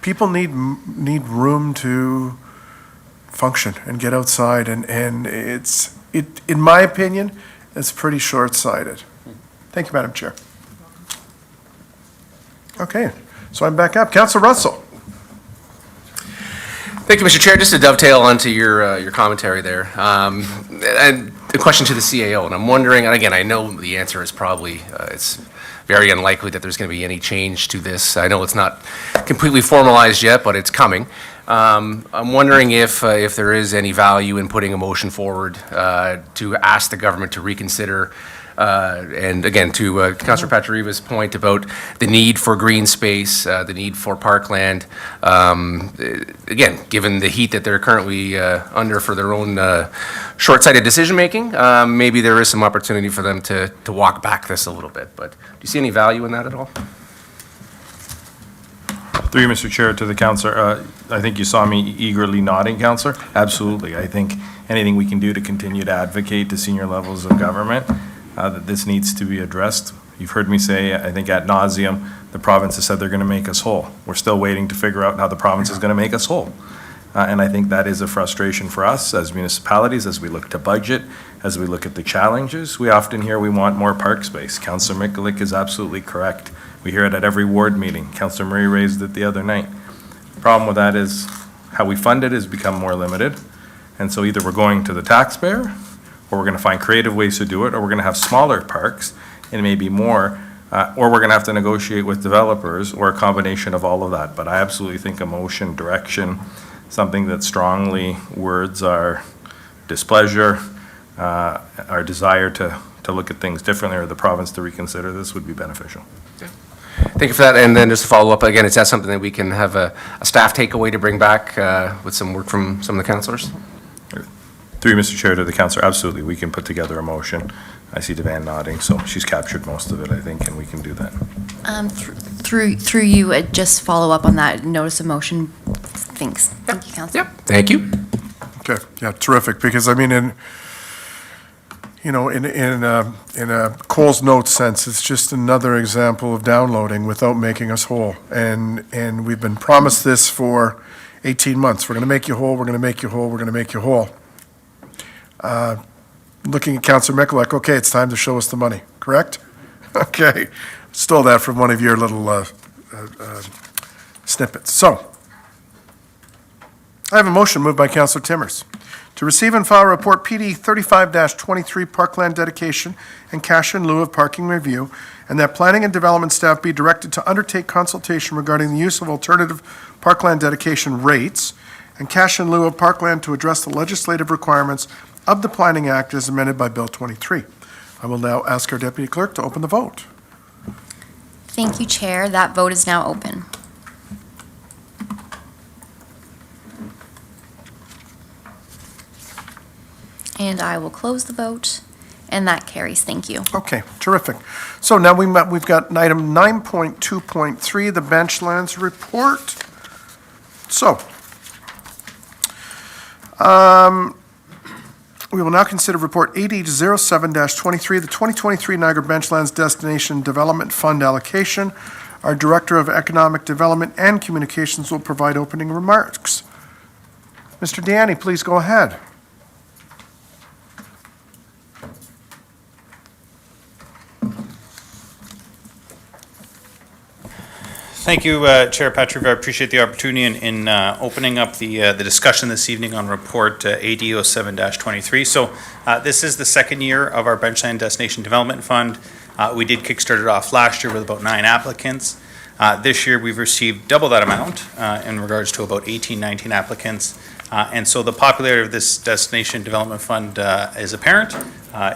people need room to function and get outside, and in my opinion, it's pretty short-sighted. Thank you, Madam Chair. Okay, so I'm back up. Councillor Russell. Thank you, Mr. Chair. Just to dovetail onto your commentary there, and a question to the CAO, and I'm wondering, and again, I know the answer is probably, it's very unlikely that there's going to be any change to this. I know it's not completely formalized yet, but it's coming. I'm wondering if there is any value in putting a motion forward to ask the government to reconsider, and again, to Councillor Patriva's point about the need for green space, the need for parkland. Again, given the heat that they're currently under for their own short-sighted decision-making, maybe there is some opportunity for them to walk back this a little bit. But do you see any value in that at all? Through you, Mr. Chair, to the councillor, I think you saw me eagerly nodding, councillor. Absolutely. I think anything we can do to continue to advocate to senior levels of government that this needs to be addressed, You've heard me say, I think ad nauseum, the province has said they're going to make us whole. We're still waiting to figure out how the province is going to make us whole. And I think that is a frustration for us as municipalities, as we look to budget, as we look at the challenges. We often hear we want more park space. Councillor Mikulik is absolutely correct. We hear it at every ward meeting. Councillor Murray raised it the other night. The problem with that is how we fund it has become more limited. And so either we're going to the taxpayer, or we're going to find creative ways to do it, or we're going to have smaller parks, and maybe more, or we're going to have to negotiate with developers, or a combination of all of that. But I absolutely think a motion, direction, something that strongly words our displeasure, our desire to look at things differently, or the province to reconsider this would be beneficial. Thank you for that. And then just to follow up, again, is that something that we can have a staff takeaway to bring back with some work from some of the councillors? Through you, Mr. Chair, to the councillor, absolutely, we can put together a motion. I see Devan nodding, so she's captured most of it, I think, and we can do that. Through you, just follow up on that notice of motion. Thanks. Thank you, Council. Yep, thank you. Okay, yeah, terrific, because I mean, in a Coles Notes sense, it's just another example of downloading without making us whole. And we've been promised this for 18 months. We're going to make you whole, we're going to make you whole, we're going to make you whole. Looking at Councillor Mikulik, okay, it's time to show us the money, correct? Okay, stole that from one of your little snippets. So, I have a motion moved by Councillor Timmers to receive and file report PD 35-23 Parkland dedication and cash in lieu of parking review, and that planning and development staff be directed to undertake consultation regarding the use of alternative parkland dedication rates and cash in lieu of parkland to address the legislative requirements of the Planning Act as amended by Bill 23. I will now ask our Deputy Clerk to open the vote. Thank you, Chair. That vote is now open. And I will close the vote, and that carries. Thank you. Okay, terrific. So now we've got item 9.2.3, the Benchlands Report. So, we will now consider Report 8007-23, the 2023 Niagara Benchlands Destination Development Fund allocation. Our Director of Economic Development and Communications will provide opening remarks. Mr. Danny, please go ahead. Thank you, Chair Patrick. I appreciate the opportunity in opening up the discussion this evening on Report AD07-23. So this is the second year of our Benchland Destination Development Fund. We did kickstart it off last year with about 9 applicants. This year we've received double that amount in regards to about 18, 19 applicants. And so the popularity of this Destination Development Fund is apparent.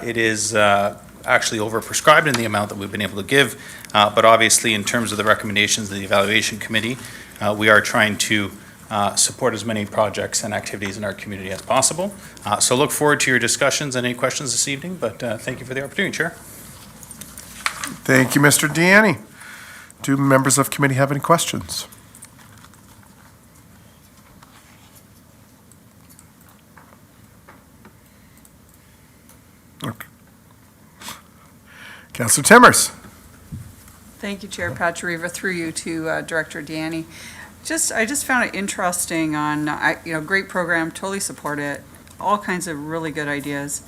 It is actually overprescribed in the amount that we've been able to give. But obviously, in terms of the recommendations of the Evaluation Committee, we are trying to support as many projects and activities in our community as possible. So look forward to your discussions and any questions this evening, but thank you for the opportunity, Chair. Thank you, Mr. Deanne. Do members of committee have any questions? Okay. Councillor Timmers. Thank you, Chair Patriva, through you to Director Deanne. I just found it interesting on, great program, totally support it. All kinds of really good ideas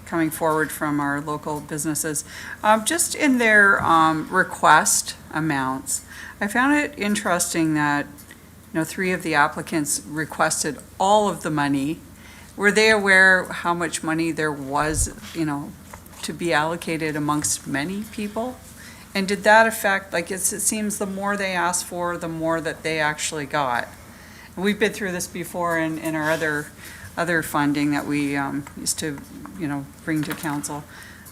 coming forward from our local businesses. Just in their request amounts, I found it interesting that, 3 of the applicants requested all of the money. Were they aware how much money there was, to be allocated amongst many people? And did that affect, it seems the more they asked for, the more that they actually got. And we've been through this before in our other funding that we used to, bring to council.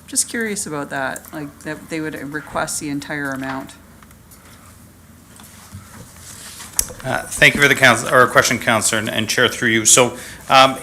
Just curious about that, that they would request the entire amount. Thank you for the question, Councillor, and Chair, through you. So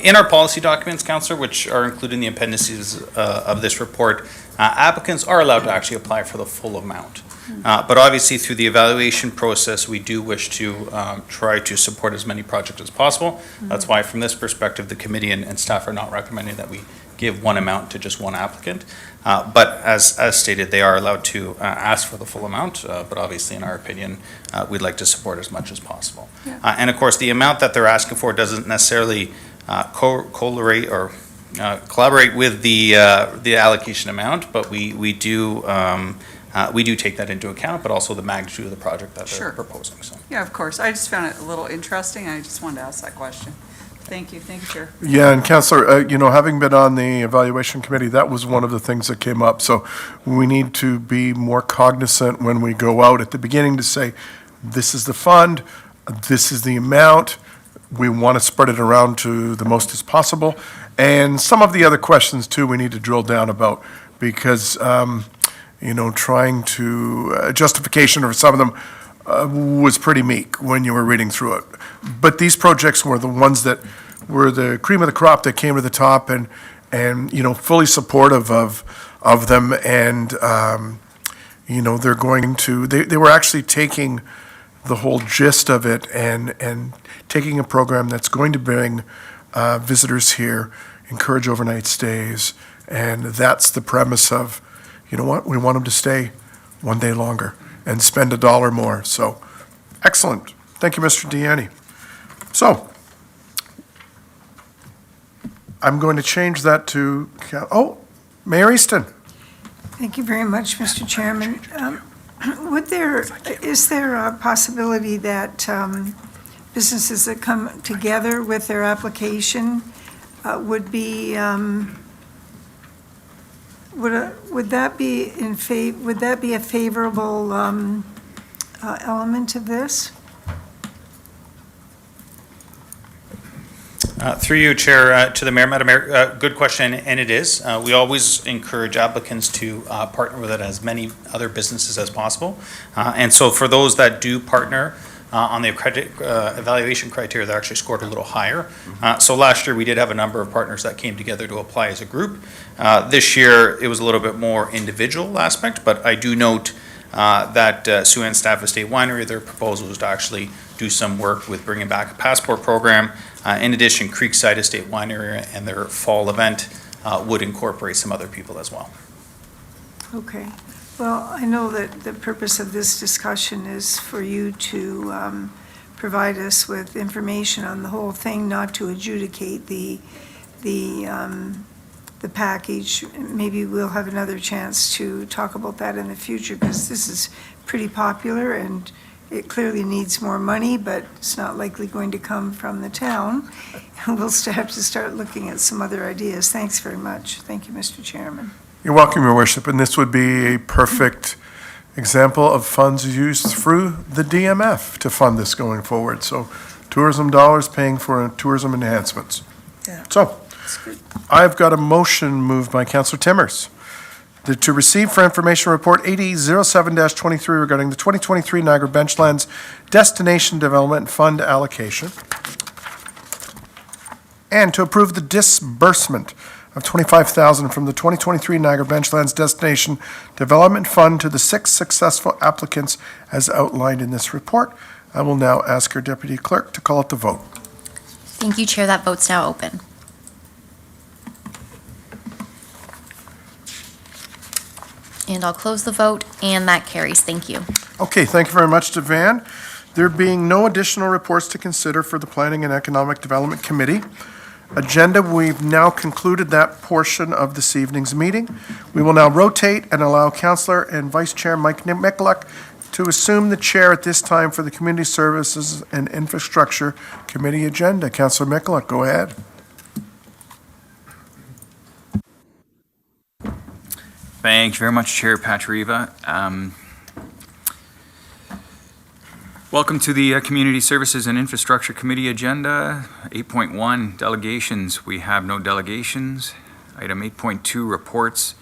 in our policy documents, Councillor, which are included in the appendices of this report, applicants are allowed to actually apply for the full amount. But obviously, through the evaluation process, we do wish to try to support as many projects as possible. That's why, from this perspective, the committee and staff are not recommending that we give one amount to just one applicant. But as stated, they are allowed to ask for the full amount, but obviously, in our opinion, we'd like to support as much as possible. Yeah. And of course, the amount that they're asking for doesn't necessarily correlate or collaborate with the allocation amount, but we do take that into account, but also the magnitude of the project that they're Sure. proposing, so. Yeah, of course. I just found it a little interesting. I just wanted to ask that question. Thank you, Chair. Yeah, and Councillor, having been on the evaluation committee, that was one of the things that came up. So we need to be more cognizant when we go out at the beginning to say, this is the fund, this is the amount, we want to spread it around to the most as possible. And some of the other questions too, we need to drill down about because, trying to, justification for some of them was pretty meek when you were reading through it. But these projects were the ones that were the cream of the crop that came to the top and fully supportive of them. And, they're going to, they were actually taking the whole gist of it and taking a program that's going to bring visitors here, encourage overnight stays. And that's the premise of, we want them to stay one day longer and spend $1 more. So, excellent. Thank you, Mr. Deanne. So, I'm going to change that to, Mayor Easton. Thank you very much, Mr. Chairman. Is there a possibility that businesses that come together with their application would be, would that be a favorable element of this? Through you, Chair, to the Mayor, Madam Mayor, good question, and it is. We always encourage applicants to partner with as many other businesses as possible. And so for those that do partner on the evaluation criteria, they're actually scored a little higher. So last year, we did have a number of partners that came together to apply as a group. This year, it was a little bit more individual aspect, but I do note that Siouxland Staff Estate Winery, their proposal is to actually do some work with bringing back a passport program. In addition, Creekside Estate Winery and their fall event would incorporate some other people as well. Okay. Well, I know that the purpose of this discussion is for you to provide us with information on the whole thing, not to adjudicate the package. Maybe we'll have another chance to talk about that in the future, because this is pretty popular and it clearly needs more money, but it's not likely going to come from the town. We'll have to start looking at some other ideas. Thanks very much. Thank you, Mr. Chairman. You're welcome, Your Worship, and this would be a perfect example of funds used through the DMF to fund this going forward. So tourism dollars paying for tourism enhancements. Yeah. So I've got a motion moved by Councillor Timmers to receive for information report 8007-23 regarding the 2023 Niagara Benchlands Destination Development Fund allocation, and to approve the disbursement of $25,000 from the 2023 Niagara Benchlands Destination Development Fund to the 6 successful applicants as outlined in this report. I will now ask our Deputy Clerk to call out the vote. Thank you, Chair. That vote's now open. And I'll close the vote, and that carries. Thank you. Okay, thank you very much, Devan. There being no additional reports to consider for the Planning and Economic Development Committee agenda, we've now concluded that portion of this evening's meeting. We will now rotate and allow Councillor and Vice Chair Mike Michalak to assume the chair at this time for the Community Services and Infrastructure Committee agenda. Councillor Michalak, go ahead. Thank you very much, Chair Patriva. Welcome to the Community Services and Infrastructure Committee agenda. 8.1, delegations. We have no delegations. Item 8.2, reports.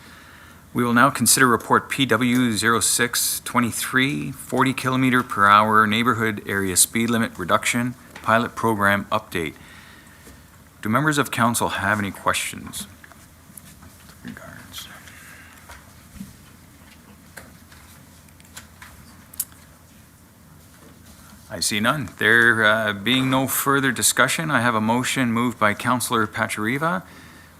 We will now consider report PW 0623, 40 kilometer per hour neighborhood area speed limit reduction pilot program update. Do members of council have any questions? Regards. I see none. There being no further discussion, I have a motion moved by Councillor Pachariva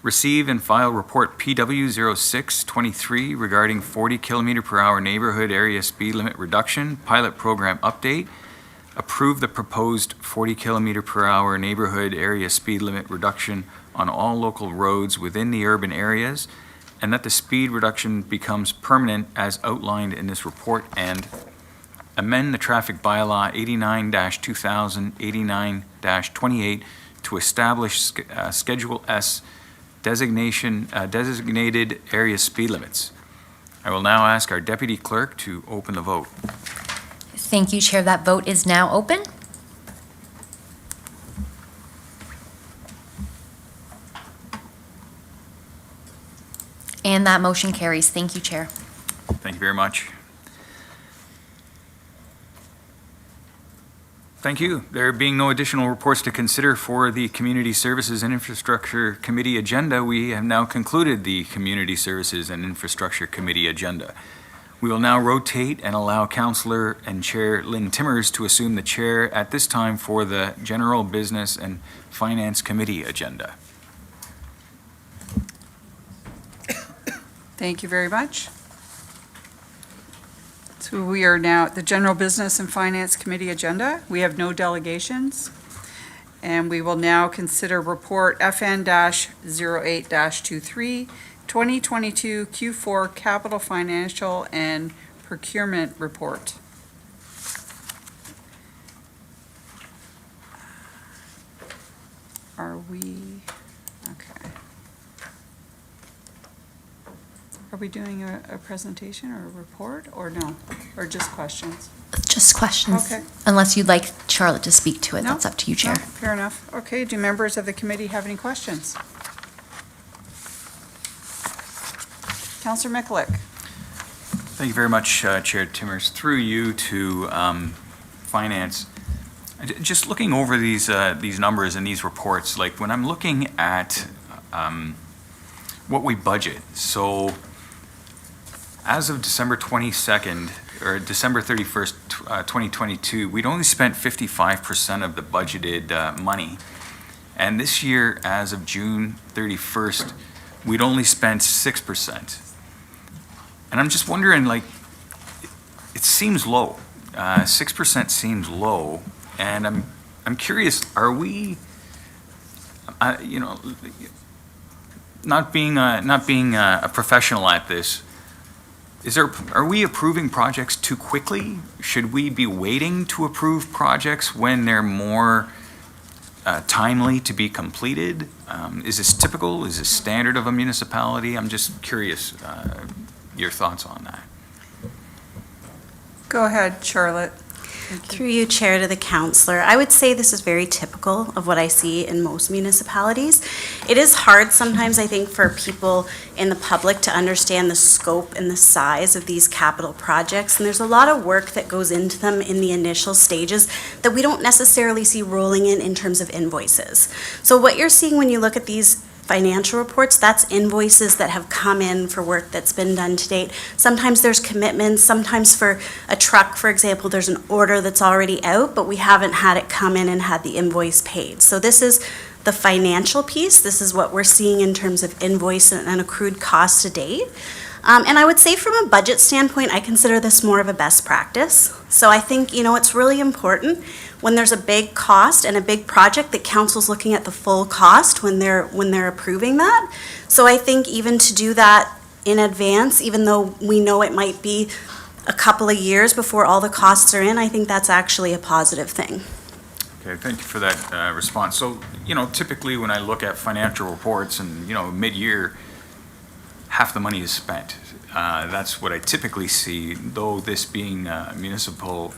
Receive and file report PW 0623 regarding 40 kilometer per hour neighborhood area speed limit reduction, pilot program update. Approve the proposed 40 kilometer per hour neighborhood area speed limit reduction on all local roads within the urban areas, and that the speed reduction becomes permanent as outlined in this report, and amend the traffic bylaw 89-2000, 89-28 to establish Schedule S designated area speed limits. I will now ask our deputy clerk to open the vote. Thank you, Chair. That vote is now open. And that motion carries. Thank you, Chair. Thank you very much. Thank you. There being no additional reports to consider for the Community Services and Infrastructure Committee agenda, we have now concluded the Community Services and Infrastructure Committee agenda. We will now rotate and allow Councillor and Chair Lynn Timmers to assume the chair at this time for the General Business and Finance Committee agenda. Thank you very much. So we are now at the General Business and Finance Committee agenda. We have no delegations. And we will now consider Report FN-08-23, 2022 Q4 Capital Financial and Procurement Report. Are we, okay. Are we doing a presentation or a report, or no? Or just questions? Just questions. Okay. Unless you'd like Charlotte to speak to it, No, that's up to you, Chair. No, fair enough. Okay, do members of the committee have any questions? Councillor Mikulik. Thank you very much, Chair Timmers. Through you to Finance. Just looking over these numbers and these reports, like when I'm looking at what we budget, so as of December 22nd, or December 31st, 2022, we'd only spent 55% of the budgeted money. And this year, as of June 31st, we'd only spent 6%. And I'm just wondering, like, it seems low. 6% seems low. And I'm curious, are we, not being a professional at this, are we approving projects too quickly? Should we be waiting to approve projects when they're more timely to be completed? Is this typical? Is this standard of a municipality? I'm just curious your thoughts on that. Go ahead, Charlotte. Through you, Chair, to the Councillor, I would say this is very typical of what I see in most municipalities. It is hard sometimes, I think, for people in the public to understand the scope and the size of these capital projects, and there's a lot of work that goes into them in the initial stages that we don't necessarily see rolling in terms of invoices. So what you're seeing when you look at these financial reports, that's invoices that have come in for work that's been done to date. Sometimes there's commitments, sometimes for a truck, for example, there's an order that's already out, but we haven't had it come in and had the invoice paid. So this is the financial piece. This is what we're seeing in terms of invoice and accrued costs to date. And I would say from a budget standpoint, I consider this more of a best practice. So I think, it's really important when there's a big cost and a big project that council's looking at the full cost when they're approving that. So I think even to do that in advance, even though we know it might be a couple of years before all the costs are in, I think that's actually a positive thing. Okay, thank you for that response. So, typically when I look at financial reports and, mid-year, half the money is spent. That's what I typically see, though this being municipal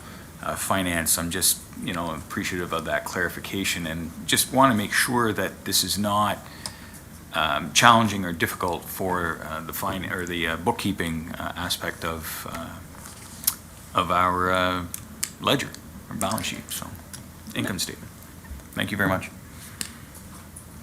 finance, I'm just, appreciative of that clarification and just want to make sure that this is not challenging or difficult for the bookkeeping aspect of our ledger, our balance sheet, so income statement. Thank you very much.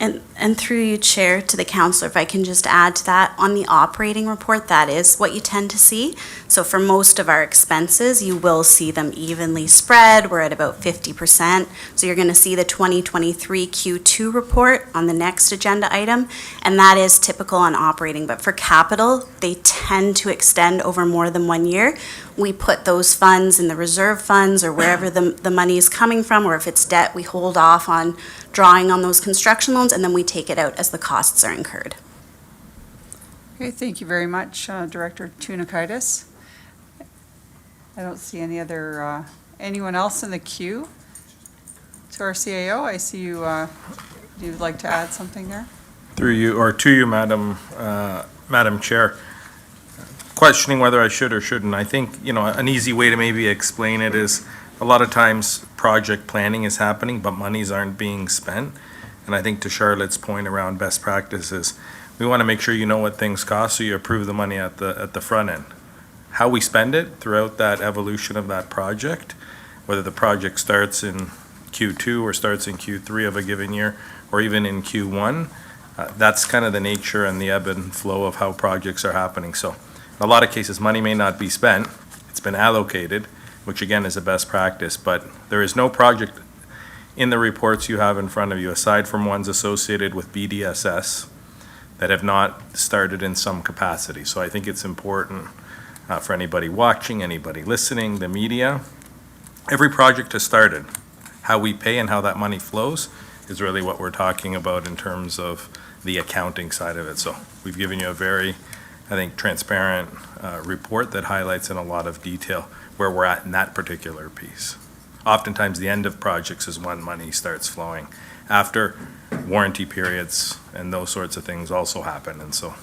And through you, Chair, to the councillor, if I can just add to that, on the operating report, that is what you tend to see. So for most of our expenses, you will see them evenly spread. We're at about 50%. So you're going to see the 2023 Q2 report on the next agenda item, and that is typical on operating. But for capital, they tend to extend over more than 1 year. We put those funds in the reserve funds or wherever the money is coming from, or if it's debt, we hold off on drawing on those construction loans, and then we take it out as the costs are incurred. Okay, thank you very much, Director Tunikaitis. I don't see any other, anyone else in the queue to our CAO. I see you, you'd like to add something there? Through you, or to you, Madam Chair, questioning whether I should or shouldn't. I think, an easy way to maybe explain it is a lot of times project planning is happening, but monies aren't being spent. And I think to Charlotte's point around best practices, we want to make sure you know what things cost, so you approve the money at the front end. How we spend it throughout that evolution of that project, whether the project starts in Q2 or starts in Q3 of a given year, or even in Q1, that's kind of the nature and the ebb and flow of how projects are happening. So in a lot of cases, money may not be spent, it's been allocated, which again is a best practice, but there is no project in the reports you have in front of you, aside from ones associated with BDSS, that have not started in some capacity. So I think it's important for anybody watching, anybody listening, the media, every project has started. How we pay and how that money flows is really what we're talking about in terms of the accounting side of it. So we've given you a very, I think, transparent report that highlights in a lot of detail where we're at in that particular piece. Oftentimes, the end of projects is when money starts flowing. After, warranty periods and those sorts of things also happen. And so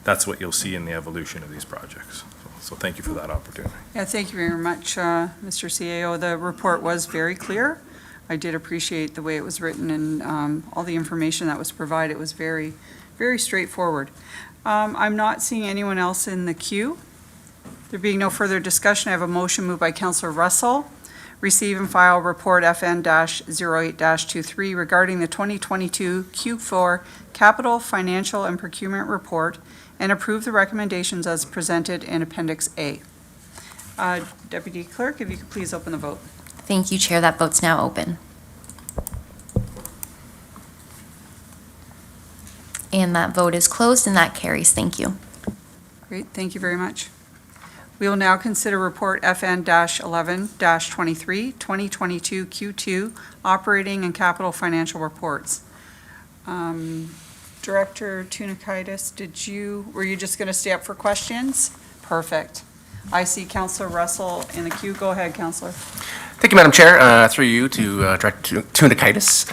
that's what you'll see in the evolution of these projects. So thank you for that opportunity. Yeah, thank you very much, Mr. CAO. The report was very clear. I did appreciate the way it was written and all the information that was provided. It was very, very straightforward. I'm not seeing anyone else in the queue. There being no further discussion, I have a motion moved by Councillor Russell. Receive and file report FN-08-23 regarding the 2022 Q4 Capital, Financial, and Procurement Report and approve the recommendations as presented in Appendix A. Deputy Clerk, if you could please open the vote. Thank you, Chair. That vote's now open. And that vote is closed, and that carries. Thank you. Great, thank you very much. We will now consider report FN-11-23, 2022 Q2 Operating and Capital Financial Reports. Director Tunikaitis, were you just going to stay up for questions? Perfect. I see Councillor Russell in the queue. Go ahead, Councillor. Thank you, Madam Chair. Through you to Director Tunikaitis.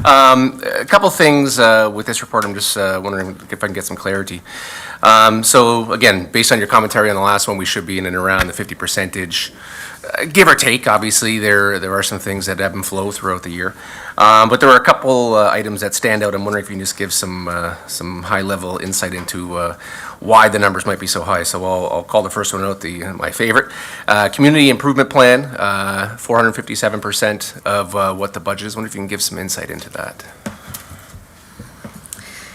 A couple things with this report. I'm just wondering if I can get some clarity. So again, based on your commentary on the last one, we should be in and around the 50%, give or take. Obviously, there are some things that ebb and flow throughout the year. But there are a couple items that stand out. I'm wondering if you can just give some high-level insight into why the numbers might be so high. So I'll call the first one out, my favorite. Community Improvement Plan, 457% of what the budget is. I wonder if you can give some insight into that.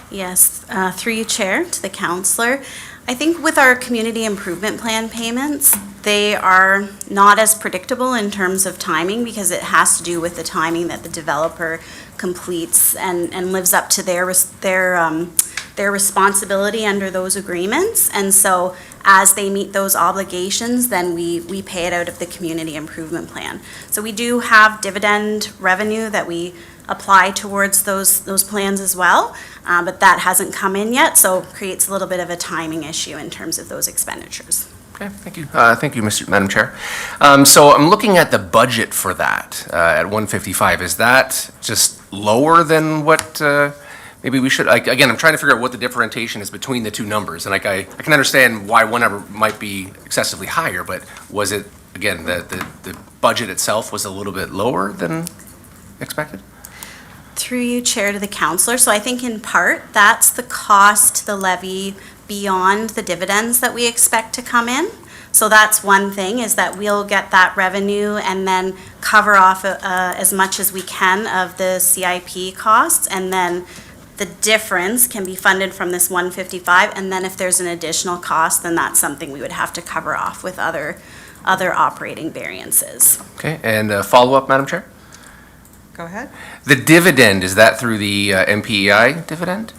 Yes, through you, Chair, to the councillor. I think with our community improvement plan payments, they are not as predictable in terms of timing because it has to do with the timing that the developer completes and lives up to their responsibility under those agreements. And so as they meet those obligations, then we pay it out of the community improvement plan. So we do have dividend revenue that we apply towards those plans as well, but that hasn't come in yet, so it creates a little bit of a timing issue in terms of those expenditures. Okay, thank you. Thank you, Madam Chair. So I'm looking at the budget for that at 155. Is that just lower than what maybe we should, again, I'm trying to figure out what the differentiation is between the two numbers. And I can understand why one number might be excessively higher, but was it, again, the budget itself was a little bit lower than expected? Through you, Chair, to the councillor. So I think in part, that's the cost to the levy beyond the dividends that we expect to come in. So that's one thing, is that we'll get that revenue and then cover off as much as we can of the CIP costs, and then the difference can be funded from this 155, and then if there's an additional cost, then that's something we would have to cover off with other operating variances. Okay, and follow-up, Madam Chair? Go ahead. The dividend, is that through the MPEI dividend?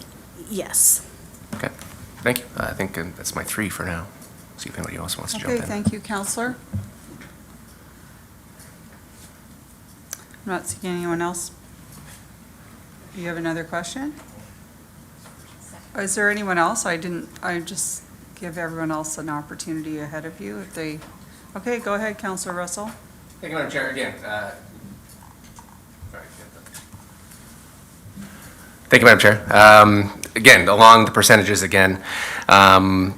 Yes. Okay, thank you. I think that's my 3 for now. See if anybody else wants to jump in. Okay, thank you, Counselor. I'm not seeing anyone else. Do you have another question? Is there anyone else? I just give everyone else an opportunity ahead of you if they, okay, go ahead, Counselor Russell. Thank you, Madam Chair. Again, thank you, Madam Chair. Again, along the percentages again,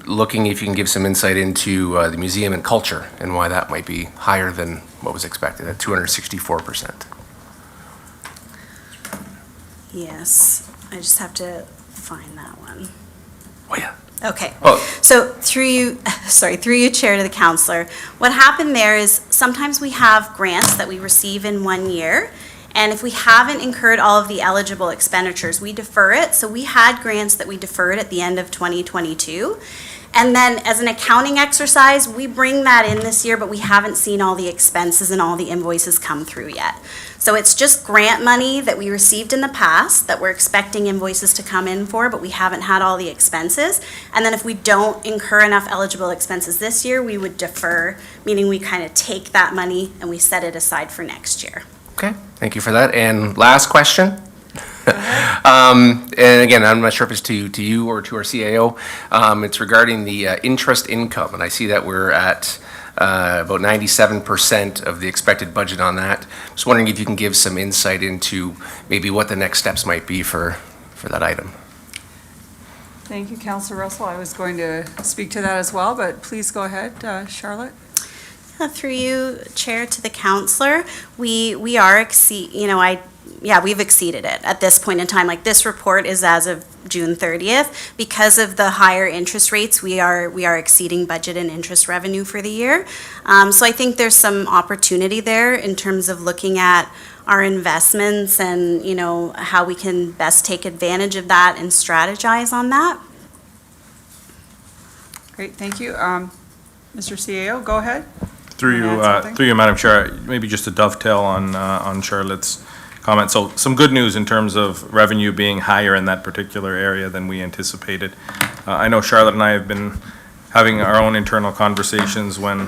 looking if you can give some insight into the museum and culture and why that might be higher than what was expected at 264%. Yes, I just have to find that one. Oh, yeah. Okay. Oh. So through you, Chair, to the counselor, what happened there is sometimes we have grants that we receive in 1 year, and if we haven't incurred all of the eligible expenditures, we defer it. So we had grants that we deferred at the end of 2022. And then as an accounting exercise, we bring that in this year, but we haven't seen all the expenses and all the invoices come through yet. So it's just grant money that we received in the past that we're expecting invoices to come in for, but we haven't had all the expenses. And then if we don't incur enough eligible expenses this year, we would defer, meaning we kind of take that money and we set it aside for next year. Okay, thank you for that. And last question. And again, I'm not sure if it's to you or to our CAO. It's regarding the interest income, and I see that we're at about 97% of the expected budget on that. Just wondering if you can give some insight into maybe what the next steps might be for that item. Thank you, Councillor Russell. I was going to speak to that as well, but please go ahead, Charlotte. Through you, Chair, to the counselor, we've exceeded it at this point in time. Like, this report is as of June 30th. Because of the higher interest rates, we are exceeding budget and interest revenue for the year. So I think there's some opportunity there in terms of looking at our investments and, how we can best take advantage of that and strategize on that. Great, thank you. Mr. CAO, go ahead. Through you, Madam Chair, maybe just to dovetail on Charlotte's comment. So some good news in terms of revenue being higher in that particular area than we anticipated. I know Charlotte and I have been having our own internal conversations when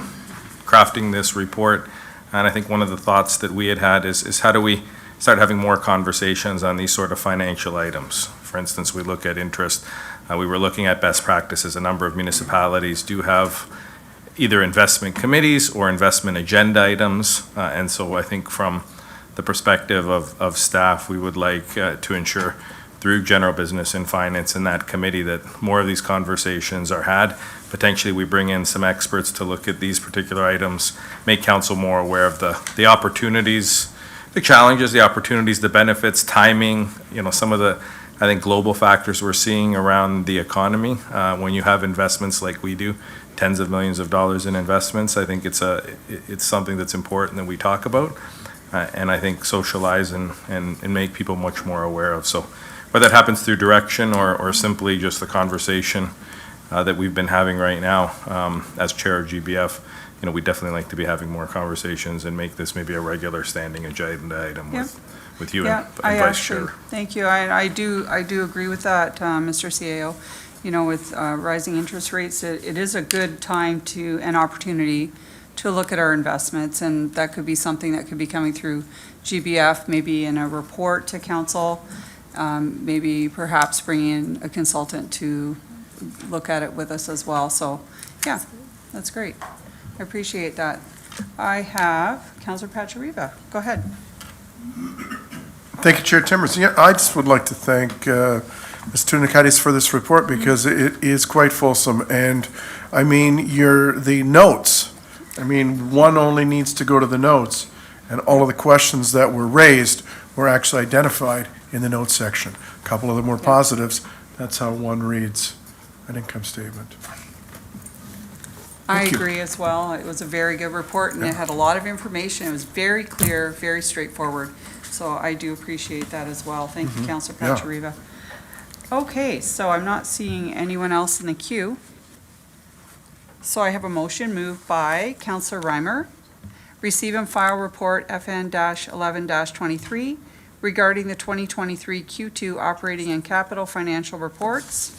crafting this report, and I think one of the thoughts that we had is how do we start having more conversations on these sort of financial items? For instance, we look at interest. We were looking at best practices. A number of municipalities do have either investment committees or investment agenda items, and so I think from the perspective of staff, we would like to ensure through general business and finance in that committee that more of these conversations are had. Potentially, we bring in some experts to look at these particular items, make council more aware of the opportunities, the challenges, the opportunities, the benefits, timing, some of the, I think, global factors we're seeing around the economy. When you have investments like we do, tens of millions of dollars in investments, I think it's something that's important that we talk about. And I think socialize and make people much more aware of. So whether that happens through direction or simply just the conversation that we've been having right now, as chair of GBF, we definitely like to be having more conversations and make this maybe a regular standing agenda item with you and Vice Chair. Thank you. I do agree with that, Mr. CAO. With rising interest rates, it is a good time and opportunity to look at our investments, and that could be something that could be coming through GBF, maybe in a report to council, maybe perhaps bringing in a consultant to look at it with us as well. So, yeah, that's great. I appreciate that. I have Councillor Pachariva. Go ahead. Thank you, Chair Timmers. Yeah, I just would like to thank Ms. Tunikadis for this report because it is quite fulsome. And I mean, the notes, one only needs to go to the notes, and all of the questions that were raised were actually identified in the notes section. A couple of them were positives. That's how one reads an income statement. I Thank you. agree as well. It was a very good report, and it had a lot of information. It was very clear, very straightforward. So I do appreciate that as well. Thank you, Councillor Yeah. Pachariva. Okay, so I'm not seeing anyone else in the queue. So I have a motion moved by Councillor Reimer. Receive and file report FN-11-23 regarding the 2023 Q2 operating and capital financial reports,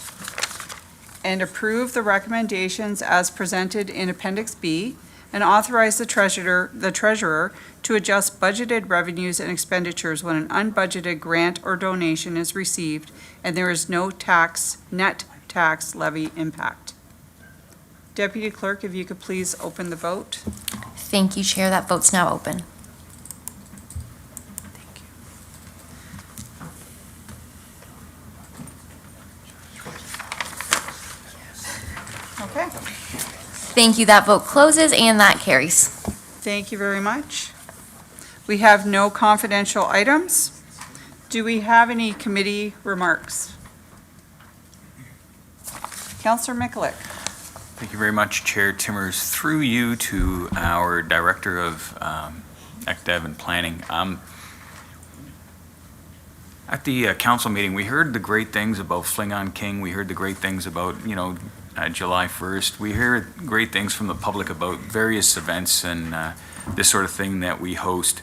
and approve the recommendations as presented in Appendix B, and authorize the treasurer to adjust budgeted revenues and expenditures when an unbudgeted grant or donation is received and there is no net tax levy impact. Deputy Clerk, if you could please open the vote. Thank you, Chair. That vote's now open. Okay. Thank you. That vote closes and that carries. Thank you very much. We have no confidential items. Do we have any committee remarks? Councillor Mikulik. Thank you very much, Chair Timmers. Through you to our Director of ECDev and Planning. At the council meeting, we heard the great things about Fling on King. We heard the great things about, July 1st. We hear great things from the public about various events and this sort of thing that we host.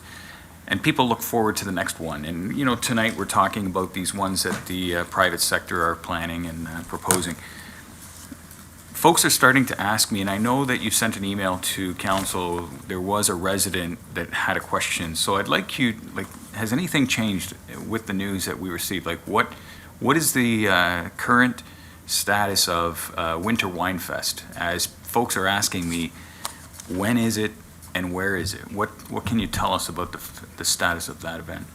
And people look forward to the next one. And, tonight we're talking about these ones that the private sector are planning and proposing. Folks are starting to ask me, and I know that you sent an email to council, there was a resident that had a question. So I'd like you, has anything changed with the news that we received? What is the current status of Winter Wine Fest? As folks are asking me, when is it and where is it? What can you tell us about the status of that event?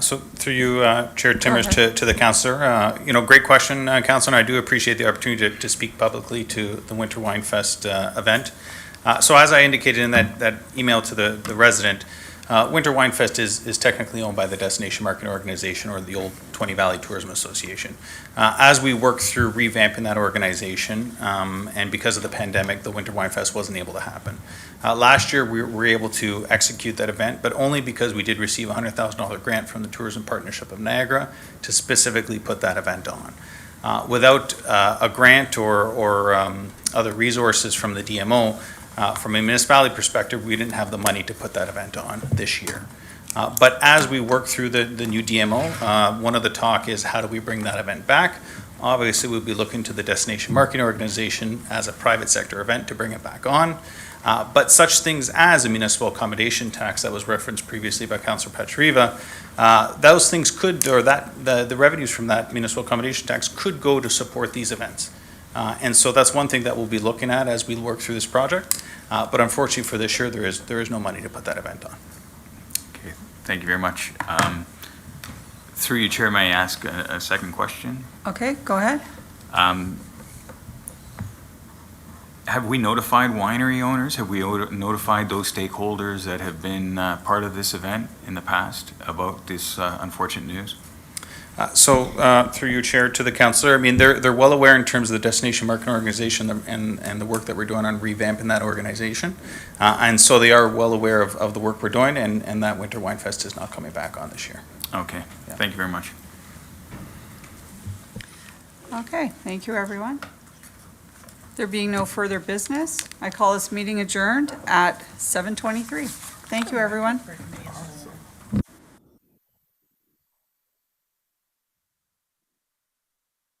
So through you, Chair Timmers, to the councillor, great question, councillor, and I do appreciate the opportunity to speak publicly to the Winter Wine Fest event. So as I indicated in that email to the resident, Winter Wine Fest is technically owned by the Destination Marketing Organization, or the old 20 Valley Tourism Association. As we work through revamping that organization, and because of the pandemic, the Winter Wine Fest wasn't able to happen. Last year, we were able to execute that event, but only because we did receive a $100,000 grant from the Tourism Partnership of Niagara to specifically put that event on. Without a grant or other resources from the DMO, from a municipality perspective, we didn't have the money to put that event on this year. But as we work through the new DMO, one of the talk is how do we bring that event back? Obviously, we'll be looking to the Destination Marketing Organization as a private sector event to bring it back on. But such things as a municipal accommodation tax that was referenced previously by Councillor Pachariva, those things could, or the revenues from that municipal accommodation tax could go to support these events. And so that's one thing that we'll be looking at as we work through this project. But unfortunately for this year, there is no money to put that event on. Okay, thank you very much. Through you, Chair, may I ask a second question? Okay, go ahead. Have we notified winery owners? Have we notified those stakeholders that have been part of this event in the past about this unfortunate news? So through you, Chair, to the councillor, I mean, they're well aware in terms of the Destination Marketing Organization and the work that we're doing on revamping that organization. And so they are well aware of the work we're doing, and that Winter Wine Fest is not coming back on this year. Okay, thank you very much. Okay, thank you, everyone. There being no further business, I call this meeting adjourned at 7:23. Thank you, everyone.